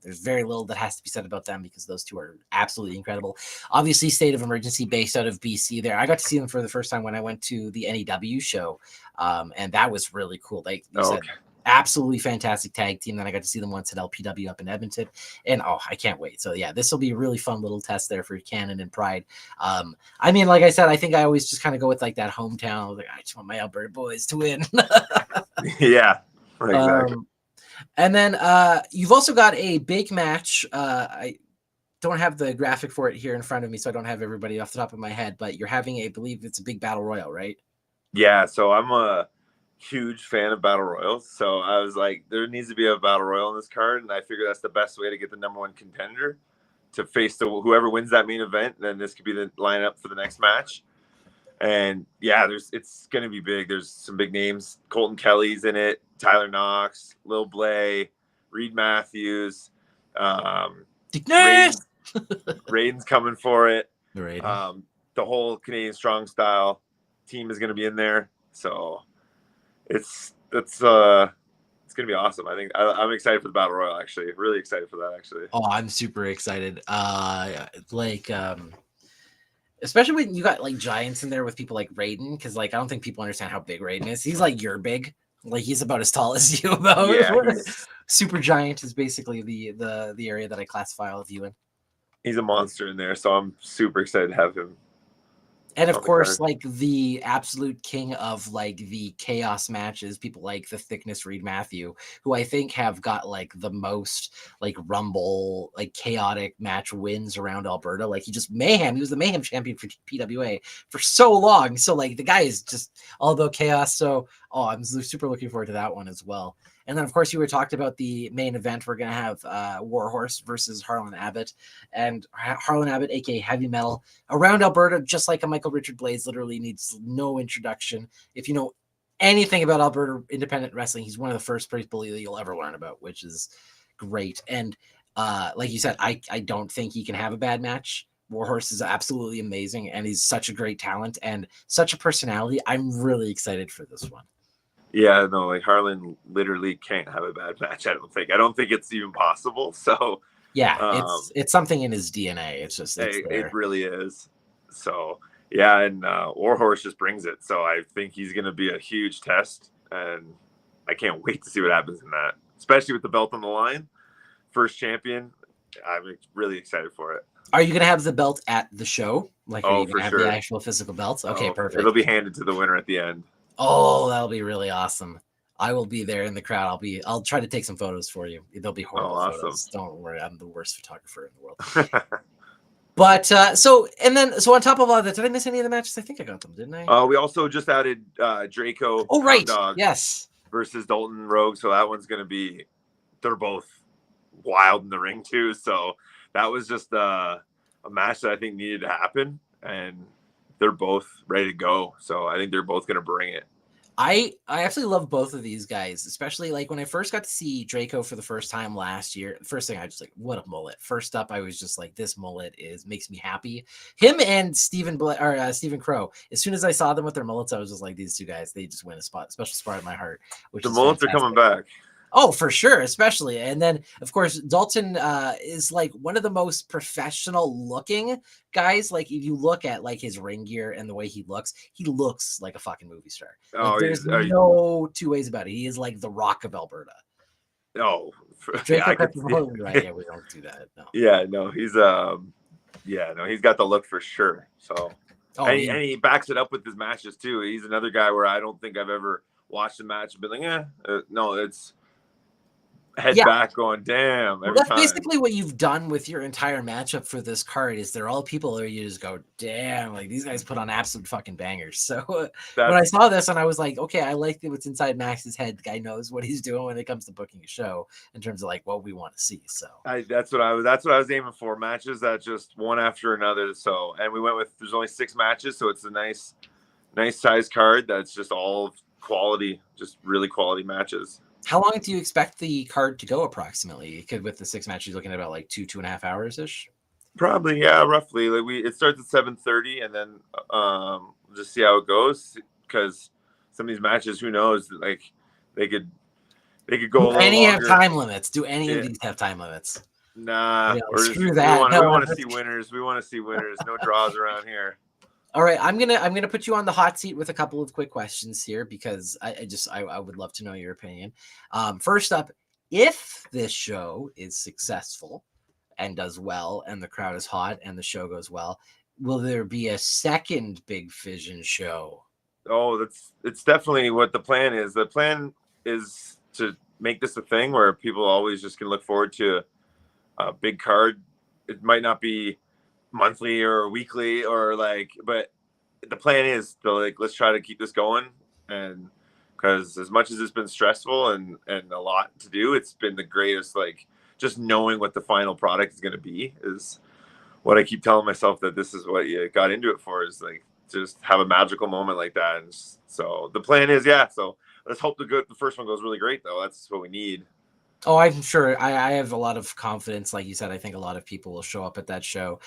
S1: there's very little that has to be said about them because those two are absolutely incredible. Obviously, State of Emergency based out of BC there. I got to see them for the first time when I went to the NEW show. And that was really cool. Like you said, absolutely fantastic tag team. Then I got to see them once at LPW up in Edmonton. And I can't wait. So yeah, this will be a really fun little test there for Cannon and Pride. I mean, like I said, I think I always just kind of go with like that hometown. Like, I just want my Alberta boys to win.
S2: Yeah, exactly.
S1: And then you've also got a big match. I don't have the graphic for it here in front of me, so I don't have everybody off the top of my head, but you're having I believe it's a big battle royal, right?
S2: Yeah, so I'm a huge fan of battle royals. So I was like, there needs to be a battle royal in this card, and I figured that's the best way to get the number one contender to face whoever wins that main event. Then this could be the lineup for the next match. And yeah, it's going to be big. There's some big names. Colton Kelly's in it. Tyler Knox, Lil Blay, Reed Matthews. Raiden's coming for it. The whole Canadian Strong Style team is going to be in there. So it's going to be awesome. I think I'm excited for the battle royal. Actually, really excited for that. Actually.
S1: Oh, I'm super excited. Especially when you got like giants in there with people like Raiden, because like I don't think people understand how big Raiden is. He's like you're big, like he's about as tall as you. About super giant is basically the area that I classify all of you in.
S2: He's a monster in there, so I'm super excited to have him.
S1: And of course, like the absolute king of like the chaos matches, people like the Thickness Reed Matthew, who I think have got like the most like rumble, like chaotic match wins around Alberta. Like he was the mayhem champion for PWA for so long. So like the guy is just all about chaos. So I'm super looking forward to that one as well. And then, of course, you were talked about the main event. We're going to have Warhorse versus Harlan Abbott. And Harlan Abbott, a.k.a. Heavy Metal, around Alberta, just like a Michael Richard Blaze, literally needs no introduction. If you know anything about Alberta independent wrestling, he's one of the first people that you'll ever learn about, which is great. And like you said, I don't think he can have a bad match. Warhorse is absolutely amazing, and he's such a great talent and such a personality. I'm really excited for this one.
S2: Yeah, no, like Harlan literally can't have a bad match. I don't think it's even possible. So
S1: yeah, it's something in his DNA. It's just
S2: it really is. So yeah, and Warhorse just brings it. So I think he's going to be a huge test, and I can't wait to see what happens in that, especially with the belt on the line. First champion. I'm really excited for it.
S1: Are you going to have the belt at the show? Like, are you going to have
S2: sure.
S1: the actual physical belts? Okay, perfect.
S2: It'll be handed to the winner at the end.
S1: Oh, that'll be really awesome. I will be there in the crowd. I'll try to take some photos for you. They'll be horrible photos. Don't worry. I'm the worst photographer in the world. But so on top of all that, did I miss any of the matches? I think I got them, didn't I?
S2: We also just added Draco.
S1: Oh, right. Yes.
S2: Versus Dalton Rogue. So that one's going to be, they're both wild in the ring too. So that was just a match that I think needed to happen, and they're both ready to go. So I think they're both going to bring it.
S1: I absolutely love both of these guys, especially like when I first got to see Draco for the first time last year. First thing I was like, what a mullet. First up, I was just like, this mullet makes me happy. Him and Stephen Crow. As soon as I saw them with their mullets, I was just like, these two guys, they just win a special spot in my heart, which
S2: The
S1: is
S2: mullets
S1: fantastic.
S2: are coming back.
S1: Oh, for sure, especially. And then, of course, Dalton is like one of the most professional looking guys. Like, if you look at like his ring gear and the way he looks like a fucking movie star. Like, there's no two ways about it. He is like the Rock of Alberta.
S2: Oh,
S1: Draco right? Yeah, we don't do that. No.
S2: Yeah, no, he's he's got the look for sure. So, and he backs it up with his matches too. He's another guy where I don't think I've ever watched a match and been like, no, it's head back going, damn, every
S1: that's
S2: time.
S1: Basically what you've done with your entire matchup for this card is they're all people where you just go, damn, like these guys put on absolute fucking bangers. So when I saw this and I was like, okay, I like what's inside Max's head. The guy knows what he's doing when it comes to booking a show in terms of like what we want to see. So
S2: that's what I was aiming for. Matches that just one after another. So, and we went with, there's only 6 matches. So it's a nice size card. That's just all quality, just really quality matches.
S1: How long do you expect the card to go approximately? Because with the 6 matches, you're looking at about like 2.5 hours ish.
S2: Probably, yeah, roughly. Like it starts at 7:30, and then just see how it goes. Because some of these matches, who knows? Like they could go.
S1: Do any have time limits? Do any of these have time limits?
S2: Nah,
S1: screw that.
S2: We want to see winners. We want to see winners. No draws around here.
S1: All right, I'm gonna put you on the hot seat with a couple of quick questions here because I would love to know your opinion. First up, if this show is successful and does well, and the crowd is hot, and the show goes well, will there be a second Big Vision show?
S2: Oh, it's definitely what the plan is. The plan is to make this a thing where people always just can look forward to a big card. It might not be monthly or weekly or but the plan is to let's try to keep this going, and because as much as it's been stressful and a lot to do, it's been the greatest. Just knowing what the final product is going to be is what I keep telling myself, that this is what you got into it for, is just have a magical moment like that. And so the plan is, so let's hope the first one goes really great, though. That's what we need.
S1: Oh, I'm sure. I have a lot of confidence. Like you said, I think a lot of people will show up at that show.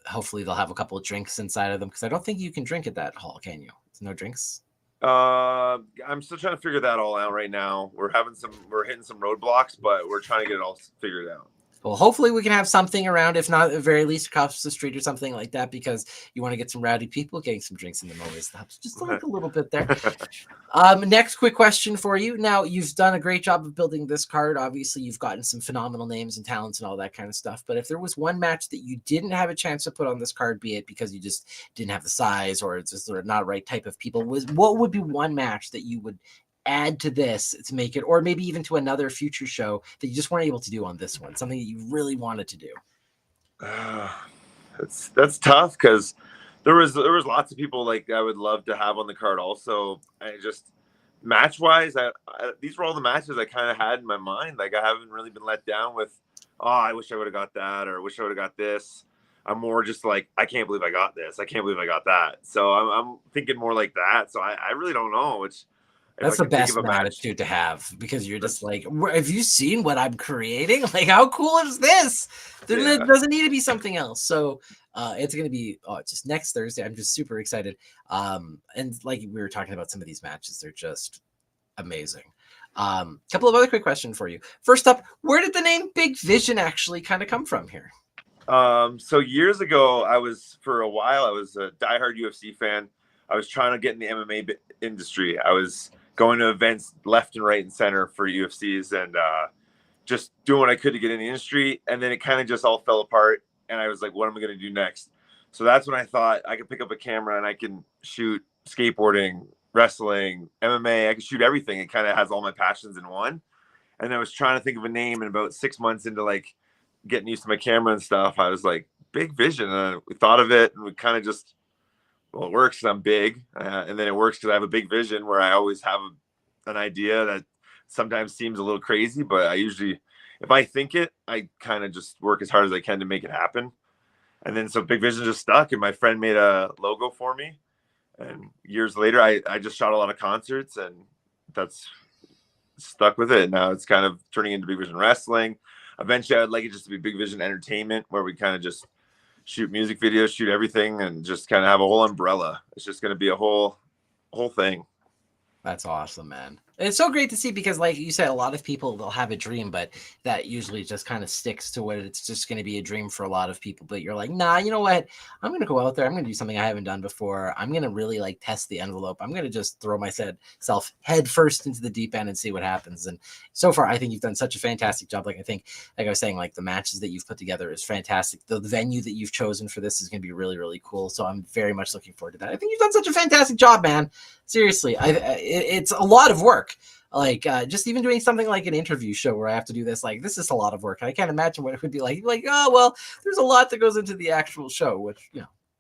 S1: Hopefully they'll have a couple of drinks inside of them, because I don't think you can drink at that hall, can you? There's no drinks.
S2: I'm still trying to figure that all out right now. We're hitting some roadblocks, but we're trying to get it all figured out.
S1: Well, hopefully we can have something around, if not at the very least across the street or something like that, because you want to get some rowdy people getting some drinks in the always helps just like a little bit there. Next quick question for you. Now, you've done a great job of building this card. Obviously, you've gotten some phenomenal names and talents and all that kind of stuff. But if there was one match that you didn't have a chance to put on this card, be it because you just didn't have the size or it's just sort of not the right type of people, what would be one match that you would add to this to make it, or maybe even to another future show that you just weren't able to do on this one, something that you really wanted to do?
S2: That's tough, because there was lots of people I would love to have on the card also. I just, match wise, these were all the matches I kind of had in my mind. I haven't really been let down with, I wish I would have got that, or I wish I would have got this. I'm more just I can't believe I got this, I can't believe I got that. So I'm thinking more like that. So I really don't know which.
S1: That's the best attitude to have, because you're just like, have you seen what I'm creating? Like, how cool is this? It doesn't need to be something else. So it's going to be just next Thursday. I'm just super excited. And like we were talking about some of these matches, they're just amazing. Couple of other quick questions for you. First up, where did the name Big Vision actually kind of come from here?
S2: So years ago, for a while, I was a diehard UFC fan. I was trying to get in the MMA industry. I was going to events left and right and center for UFCs, and just doing what I could to get in the industry. And then it kind of just all fell apart. And I was like, what am I going to do next? So that's when I thought I could pick up a camera and I can shoot skateboarding, wrestling, MMA. I could shoot everything. It kind of has all my passions in one. And I was trying to think of a name, and about 6 months into getting used to my camera and stuff, I was like, Big Vision. And we thought of it, and we kind of just, it works because I'm big, and then it works because I have a big vision, where I always have an idea that sometimes seems a little crazy, but I usually if I think it, I kind of just work as hard as I can to make it happen. And then so Big Vision just stuck, and my friend made a logo for me. And years later, I just shot a lot of concerts, and that's stuck with it. Now it's kind of turning into Big Vision Wrestling. Eventually, I'd like it just to be Big Vision Entertainment, where we kind of just shoot music videos, shoot everything, and just kind of have a whole umbrella. It's just going to be a whole thing.
S1: That's awesome, man. It's so great to see because, like you said, a lot of people, they'll have a dream, but that usually just kind of sticks to what it's just going to be a dream for a lot of people. But you're like, nah, you know what? I'm going to go out there. I'm going to do something I haven't done before. I'm going to really like test the envelope. I'm going to just throw myself head first into the deep end and see what happens. And so far, I think you've done such a fantastic job. Like I was saying, like the matches that you've put together is fantastic. The venue that you've chosen for this is going to be really, really cool. So I'm very much looking forward to that. I think you've done such a fantastic job, man. Seriously, it's a lot of work. Like just even doing something like an interview show where I have to do this, like this is a lot of work. I can't imagine what it would be like. Like, oh well, there's a lot that goes into the actual show, which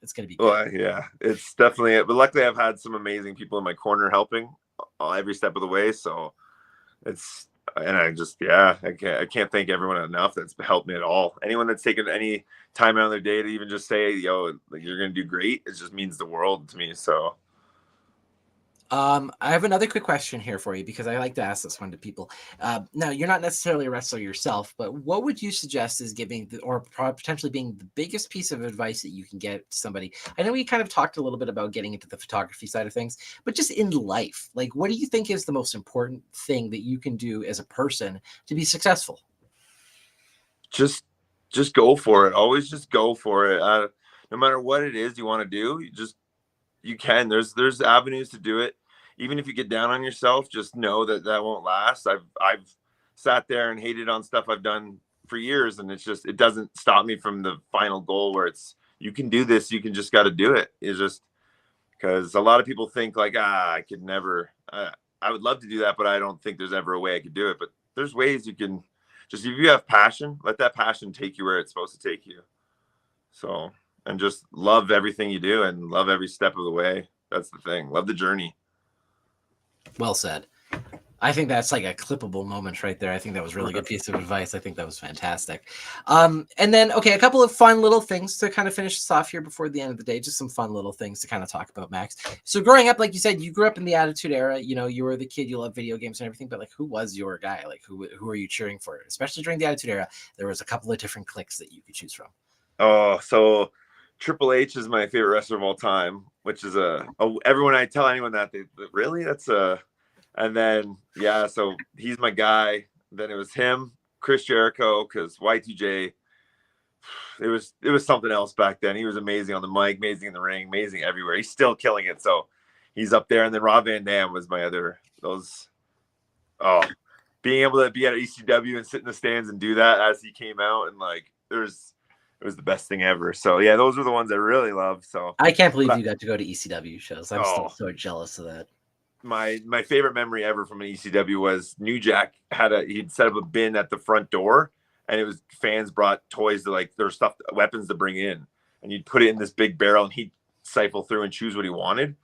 S1: it's going to be good.
S2: Well, yeah, it's definitely it. But luckily, I've had some amazing people in my corner helping every step of the way. So it's and I just I can't thank everyone enough that's helped me at all. Anyone that's taken any time out of their day to even just say, yo, like, you're going to do great, it just means the world to me. So.
S1: I have another quick question here for you because I like to ask this one to people. Now, you're not necessarily a wrestler yourself, but what would you suggest is giving or potentially being the biggest piece of advice that you can get to somebody? I know we kind of talked a little bit about getting into the photography side of things, but just in life, like what do you think is the most important thing that you can do as a person to be successful?
S2: Just go for it. Always just go for it. No matter what it is you want to do, you can. There's avenues to do it. Even if you get down on yourself, just know that won't last. I've sat there and hated on stuff I've done for years, and it doesn't stop me from the final goal where it's you can do this. You can just got to do it. It's just because a lot of people think like I could never. I would love to do that, but I don't think there's ever a way I could do it. But there's ways you can. Just if you have passion, let that passion take you where it's supposed to take you. So. And just love everything you do and love every step of the way. That's the thing. Love the journey.
S1: Well said. I think that's like a clippable moment right there. I think that was a really good piece of advice. I think that was fantastic. And then, okay, a couple of fun little things to kind of finish us off here before the end of the day. Just some fun little things to kind of talk about, Max. So growing up, like you said, you grew up in the Attitude Era. You know, you were the kid, you loved video games and everything, but like who was your guy? Like who are you cheering for? Especially during the Attitude Era, there was a couple of different cliques that you could choose from.
S2: Oh, so Triple H is my favorite wrestler of all time, which is everyone I tell anyone that they really and then so he's my guy. Then it was him, Chris Jericho, because Y2J, it was something else back then. He was amazing on the mic, amazing in the ring, amazing everywhere. He's still killing it. So he's up there. And then Rob Van Dam was my other being able to be at ECW and sit in the stands and do that as he came out and like it was the best thing ever. So yeah, those were the ones I really love. So
S1: I can't believe you got to go to ECW shows. I'm still so jealous of that.
S2: My favorite memory ever from an ECW was New Jack he'd set up a bin at the front door, and it was fans brought toys to like their stuff, weapons to bring in, and you'd put it in this big barrel, and he'd siphon through and choose what he wanted.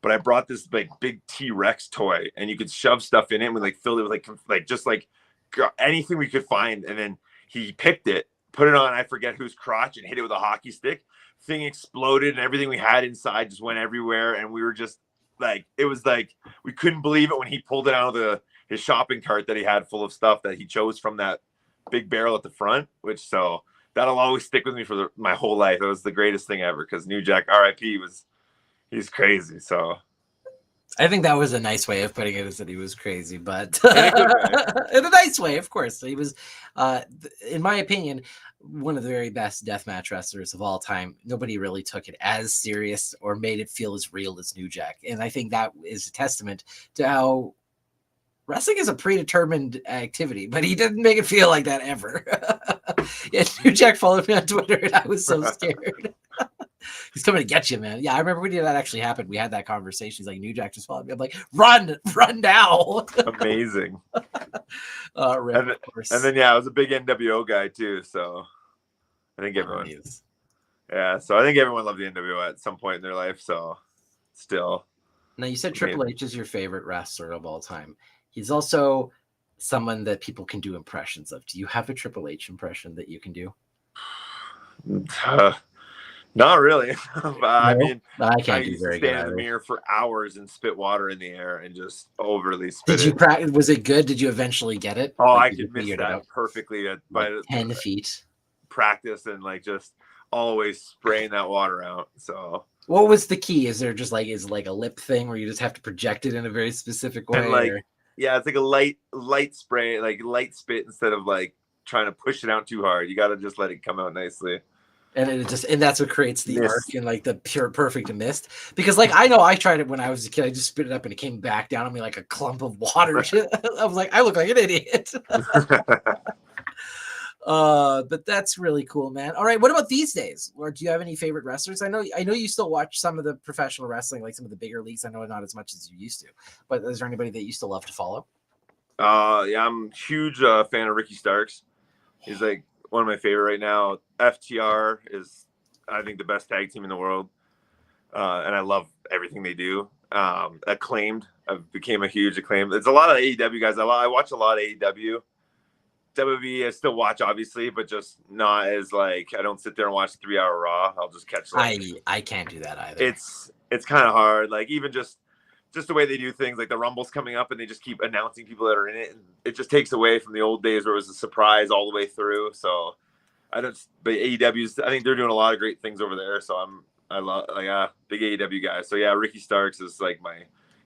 S2: But I brought this like big T-Rex toy, and you could shove stuff in it, and we like filled it with like just like anything we could find, and then he picked it. Put it on, I forget whose crotch, and hit it with a hockey stick. Thing exploded, and everything we had inside just went everywhere. And we were just like, it was like we couldn't believe it when he pulled it out of his shopping cart that he had full of stuff that he chose from that big barrel at the front. So that'll always stick with me for my whole life. It was the greatest thing ever because New Jack, R.I.P. He's crazy. So.
S1: I think that was a nice way of putting it, is that he was crazy, but in a nice way, of course. He was, in my opinion, one of the very best deathmatch wrestlers of all time. Nobody really took it as serious or made it feel as real as New Jack. And I think that is a testament to how wrestling is a predetermined activity, but he didn't make it feel like that ever. Yeah, New Jack followed me on Twitter, and I was so scared. He's coming to get you, man. Yeah, I remember when that actually happened. We had that conversation. He's like, New Jack just followed me. I'm like, run now.
S2: Amazing.
S1: And
S2: then, I was a big NWO guy too. So I think everyone, so I think everyone loved the NWO at some point in their life. So still.
S1: Now you said Triple H is your favorite wrestler of all time. He's also someone that people can do impressions of? Do you have a Triple H impression that you can do?
S2: Not really. But I
S1: No,
S2: mean,
S1: I
S2: I
S1: can't do
S2: used to
S1: very good
S2: stand in the
S1: either.
S2: mirror for hours and spit water in the air and just overly spit
S1: Did you
S2: it.
S1: practice? Was it good? Did you eventually get it?
S2: Oh,
S1: Like
S2: I
S1: you
S2: could miss
S1: figured it
S2: that
S1: out?
S2: perfectly
S1: Like
S2: by
S1: 10 feet.
S2: practice and like just always spraying that water out. So
S1: What was the key? Is there just like is it like a lip thing where you just have to project it in a very specific
S2: and
S1: way,
S2: like
S1: or
S2: yeah, it's like a light spray, like light spit instead of like trying to push it out too hard. You got to just let it come out nicely.
S1: and that's what creates the arc
S2: Miss.
S1: and like the pure perfect mist? Because like I know I tried it when I was a kid. I just spit it up and it came back down on me like a clump of water. I was like, I look like an idiot. But that's really cool, man. All right, what about these days? Or do you have any favorite wrestlers? I know you still watch some of the professional wrestling, like some of the bigger leagues. I know not as much as you used to, but is there anybody that you still love to follow?
S2: Yeah, I'm a huge fan of Ricky Starks. He's like one of my favorite right now. FTR is, I think, the best tag team in the world, and I love everything they do. Acclaimed, I became a huge Acclaimed. It's a lot of AEW guys. I watch a lot of AEW. WWE, I still watch, obviously, but just not as like I don't sit there and watch 3 hour Raw. I'll just catch like
S1: I can't do that either.
S2: it's kind of hard. Like even just the way they do things, like the Rumble's coming up and they just keep announcing people that are in it, and it just takes away from the old days where it was a surprise all the way through. So I don't. But AEW's, I think they're doing a lot of great things over there. So I love like big AEW guy. So yeah, Ricky Starks is like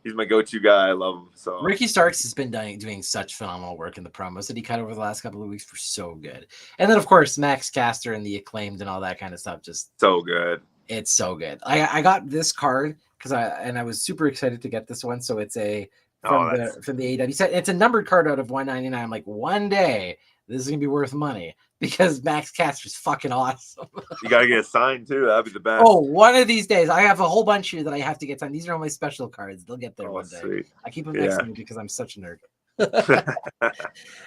S2: he's my go-to guy. I love him. So
S1: Ricky Starks has been doing such phenomenal work in the promos that he cut over the last couple of weeks were so good. And then of course Max Caster and the Acclaimed and all that kind of stuff. Just
S2: so good.
S1: it's so good. I got this card because I was super excited to get this one. So it's a from the AEW set. It's a numbered card out of 199. I'm like, one day this is gonna be worth money because Max Caster's fucking awesome.
S2: You gotta get a sign too. That'd be the best.
S1: Oh, one of these days. I have a whole bunch here that I have to get signed. These are all my special cards. They'll get there one day.
S2: Sweet.
S1: I keep them next to me because I'm such a nerd.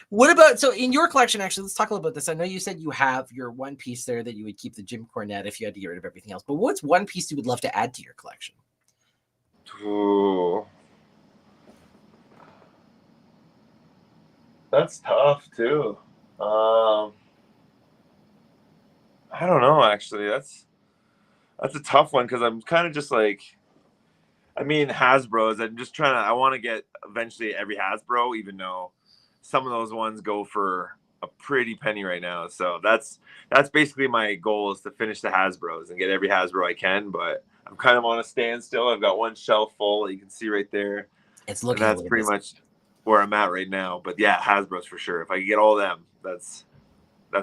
S1: What about, so in your collection, actually, let's talk a little about this. I know you said you have your one piece there that you would keep, the Jim Cornette, if you had to get rid of everything else. But what's one piece you would love to add to your collection?
S2: Ooh. That's tough too. I don't know, actually. That's a tough one because I'm kind of just like, I mean, Hasbro's. I'm just trying to. I want to get eventually every Hasbro, even though some of those ones go for a pretty penny right now. So that's basically my goal, is to finish the Hasbro's and get every Hasbro I can. But I'm kind of on a standstill. I've got one shelf full that you can see right there.
S1: It's looking.
S2: And that's pretty much where I'm at right now. But yeah, Hasbro's for sure. If I can get all of them, that's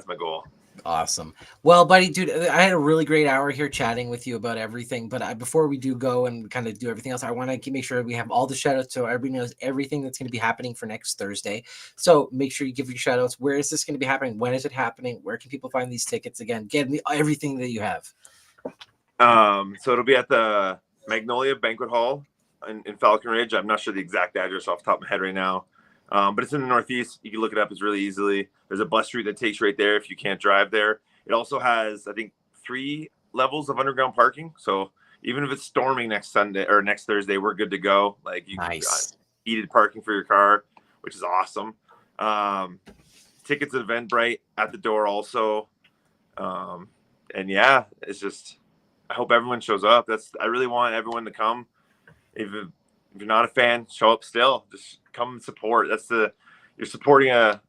S2: my goal.
S1: Awesome. Well, buddy, dude, I had a really great hour here chatting with you about everything. But before we do go and kind of do everything else, I want to make sure we have all the shout outs so everybody knows everything that's going to be happening for next Thursday. So make sure you give your shout outs. Where is this going to be happening? When is it happening? Where can people find these tickets? Again, get me everything that you have.
S2: So it'll be at the Magnolia Banquet Hall in Falcon Ridge. I'm not sure the exact address off the top of my head right now. But it's in the Northeast. You can look it up. It's really easily. There's a bus route that takes you right there if you can't drive there. It also has, I think, 3 levels of underground parking. So even if it's storming next Sunday or next Thursday, we're good to go. Like you can heated parking for your car, which is awesome. Tickets at Eventbrite at the door also. And yeah, it's just, I hope everyone shows up. I really want everyone to come. If you're not a fan, show up still. Just come and support. You're supporting a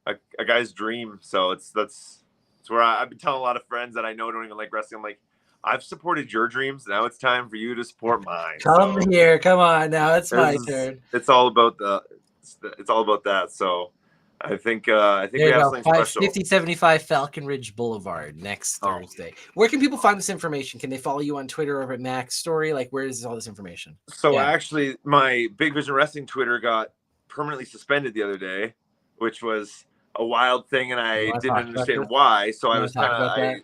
S2: guy's dream. So that's where I've been telling a lot of friends that I know don't even like wrestling. I'm like, I've supported your dreams. Now it's time for you to support mine.
S1: Come here. Come on now. It's my turn.
S2: It's all about that. So I think we have something special.
S1: 5075 Falcon Ridge Boulevard next Thursday. Where can people find this information? Can they follow you on Twitter over at Max Storie? Like, where is all this information?
S2: So actually, my Big Vision Wrestling Twitter got permanently suspended the other day, which was a wild thing, and I didn't understand why. So I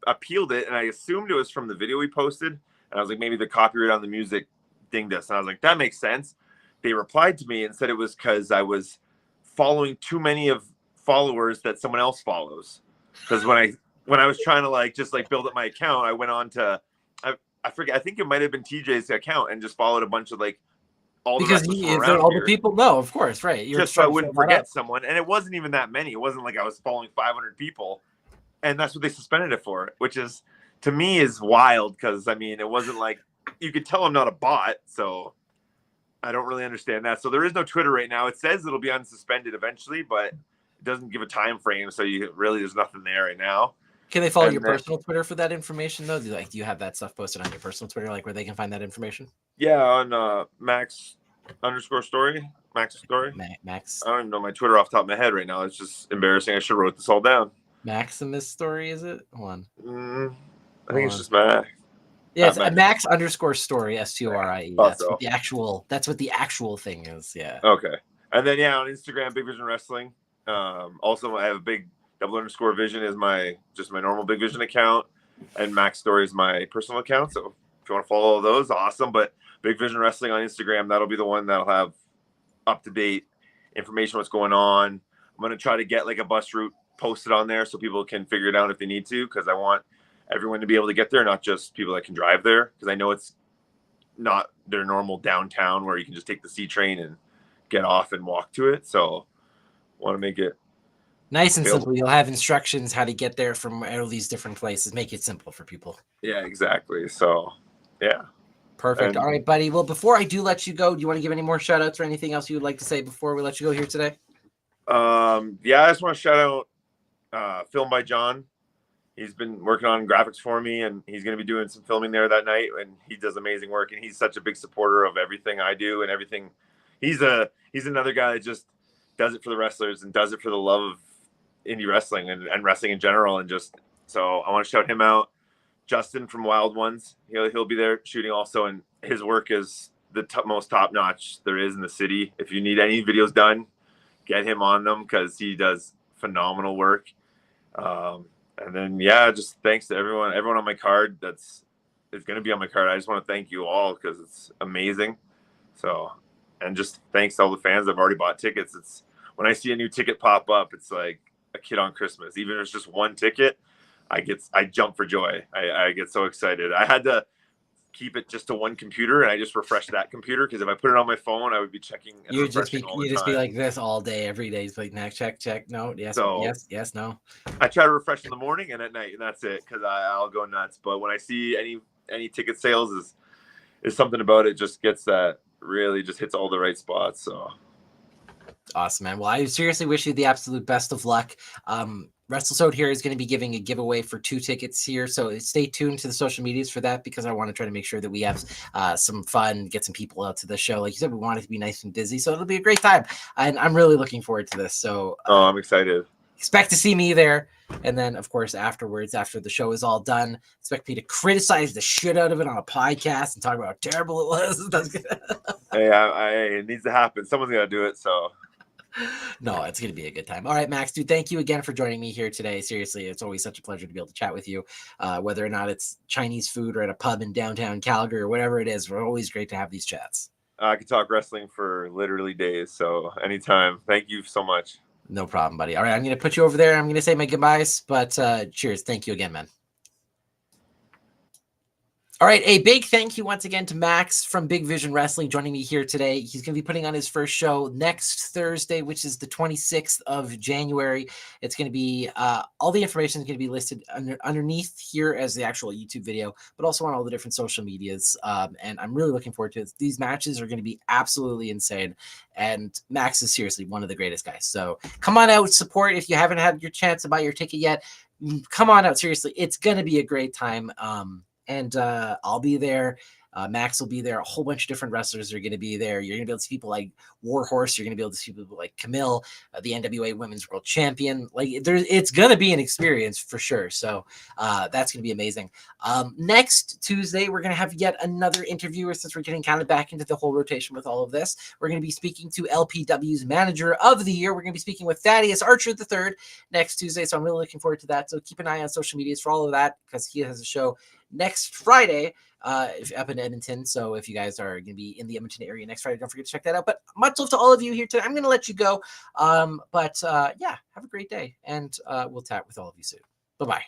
S2: appealed it, and I assumed it was from the video we posted. And I was like, maybe the copyright on the music dinged us. And I was like, that makes sense. They replied to me and said it was because I was following too many of followers that someone else follows. Because when I was trying to just build up my account, I went on to I forget, I think it might have been TJ's account and just followed a bunch of all the
S1: Because
S2: wrestlers from
S1: if
S2: around
S1: all the
S2: here,
S1: people know, of course, right? You're
S2: just so I
S1: trying to
S2: wouldn't
S1: fill that up.
S2: forget someone. And it wasn't even that many. It wasn't like I was following 500 people, and that's what they suspended it for, which is to me is wild because I mean it wasn't like you could tell I'm not a bot, so I don't really understand that. So there is no Twitter right now. It says it'll be unsuspended eventually, but it doesn't give a time frame, so you really there's nothing there right now.
S1: Can they follow
S2: And
S1: your
S2: then,
S1: personal Twitter for that information though? Do you have that stuff posted on your personal Twitter, like where they can find that information?
S2: yeah, on Max Storie, Max Storie.
S1: Max
S2: I don't even know my Twitter off the top of my head right now. It's just embarrassing. I should have wrote this all down.
S1: Maximus Story, is it? Hold on.
S2: I think it's just Max.
S1: Yeah, it's Max _ Story, STORIE. That's
S2: Also.
S1: what the actual thing is. Yeah.
S2: Okay. And then on Instagram, Big Vision Wrestling. Also, I have a big _vision is my normal Big Vision account, and Max Storie is my personal account. So if you want to follow those, awesome. But Big Vision Wrestling on Instagram, that'll be the one that'll have up to date information, what's going on. I'm gonna try to get like a bus route posted on there so people can figure it out if they need to, because I want everyone to be able to get there, not just people that can drive there, because I know it's not their normal downtown where you can just take the C train and get off and walk to it. So want to make it
S1: nice and simple. You'll have instructions how to get there from all these different places. Make it simple for people.
S2: Yeah, exactly. So yeah.
S1: Perfect. All right, buddy. Well, before I do let you go, do you want to give any more shout outs or anything else you would like to say before we let you go here today?
S2: Yeah, I just want to shout out Film by John. He's been working on graphics for me, and he's going to be doing some filming there that night, and he does amazing work, and he's such a big supporter of everything I do and everything. He's another guy that just does it for the wrestlers and does it for the love of indie wrestling and wrestling in general. And just, so I want to shout him out. Justin from Wild Ones, he'll be there shooting also, and his work is the most top notch there is in the city. If you need any videos done, get him on them because he does phenomenal work. And then just thanks to everyone on my card that's going to be on my card. I just want to thank you all because it's amazing. So, and just thanks to all the fans that have already bought tickets. It's when I see a new ticket pop up, it's like a kid on Christmas. Even if it's just one ticket, I jump for joy. I get so excited. I had to keep it just to one computer, and I just refreshed that computer because if I put it on my phone, I would be checking.
S1: You just be like this all day, every day. It's like next check, no, yes, so, yes, no.
S2: I try to refresh in the morning and at night, and that's it because I'll go nuts. But when I see any ticket sales, is something about it just gets that really just hits all the right spots. So
S1: awesome, man. Well, I seriously wish you the absolute best of luck. WrestleSode here is going to be giving a giveaway for 2 tickets here, so stay tuned to the social medias for that because I want to try to make sure that we have some fun, get some people out to the show. Like you said, we want it to be nice and busy, so it'll be a great time, and I'm really looking forward to this. So
S2: I'm excited.
S1: Expect to see me there, and then of course afterwards, after the show is all done, expect me to criticize the shit out of it on a podcast and talk about how terrible it was.
S2: Hey, it needs to happen. Someone's got to do it. So.
S1: No, it's going to be a good time. All right, Max, dude, thank you again for joining me here today. Seriously, it's always such a pleasure to be able to chat with you, whether or not it's Chinese food or at a pub in downtown Calgary or whatever it is. We're always great to have these chats.
S2: I could talk wrestling for literally days, so anytime. Thank you so much.
S1: No problem, buddy. All right, I'm going to put you over there. I'm going to say my goodbyes, but cheers. Thank you again, man. All right, a big thank you once again to Max from Big Vision Wrestling joining me here today. He's going to be putting on his first show next Thursday, which is the 26th of January. It's going to be, all the information is going to be listed underneath here as the actual YouTube video, but also on all the different social medias. And I'm really looking forward to it. These matches are going to be absolutely insane. And Max is seriously one of the greatest guys. So come on out, support. If you haven't had your chance to buy your ticket yet, come on out. Seriously, it's going to be a great time. And I'll be there. Max will be there. A whole bunch of different wrestlers are going to be there. You're going to be able to see people like Warhorse. You're going to be able to see people like Camille, the NWA Women's World Champion. It's going to be an experience for sure. So that's going to be amazing. Next Tuesday, we're going to have yet another interviewer since we're getting kind of back into the whole rotation with all of this. We're going to be speaking to LPW's Manager of the Year. We're going to be speaking with Thaddeus Archer III next Tuesday. So I'm really looking forward to that. So keep an eye on social medias for all of that because he has a show next Friday up in Edmonton. So if you guys are going to be in the Edmonton area next Friday, don't forget to check that out. But much love to all of you here today. I'm going to let you go. But have a great day, and we'll chat with all of you soon. Bye-bye.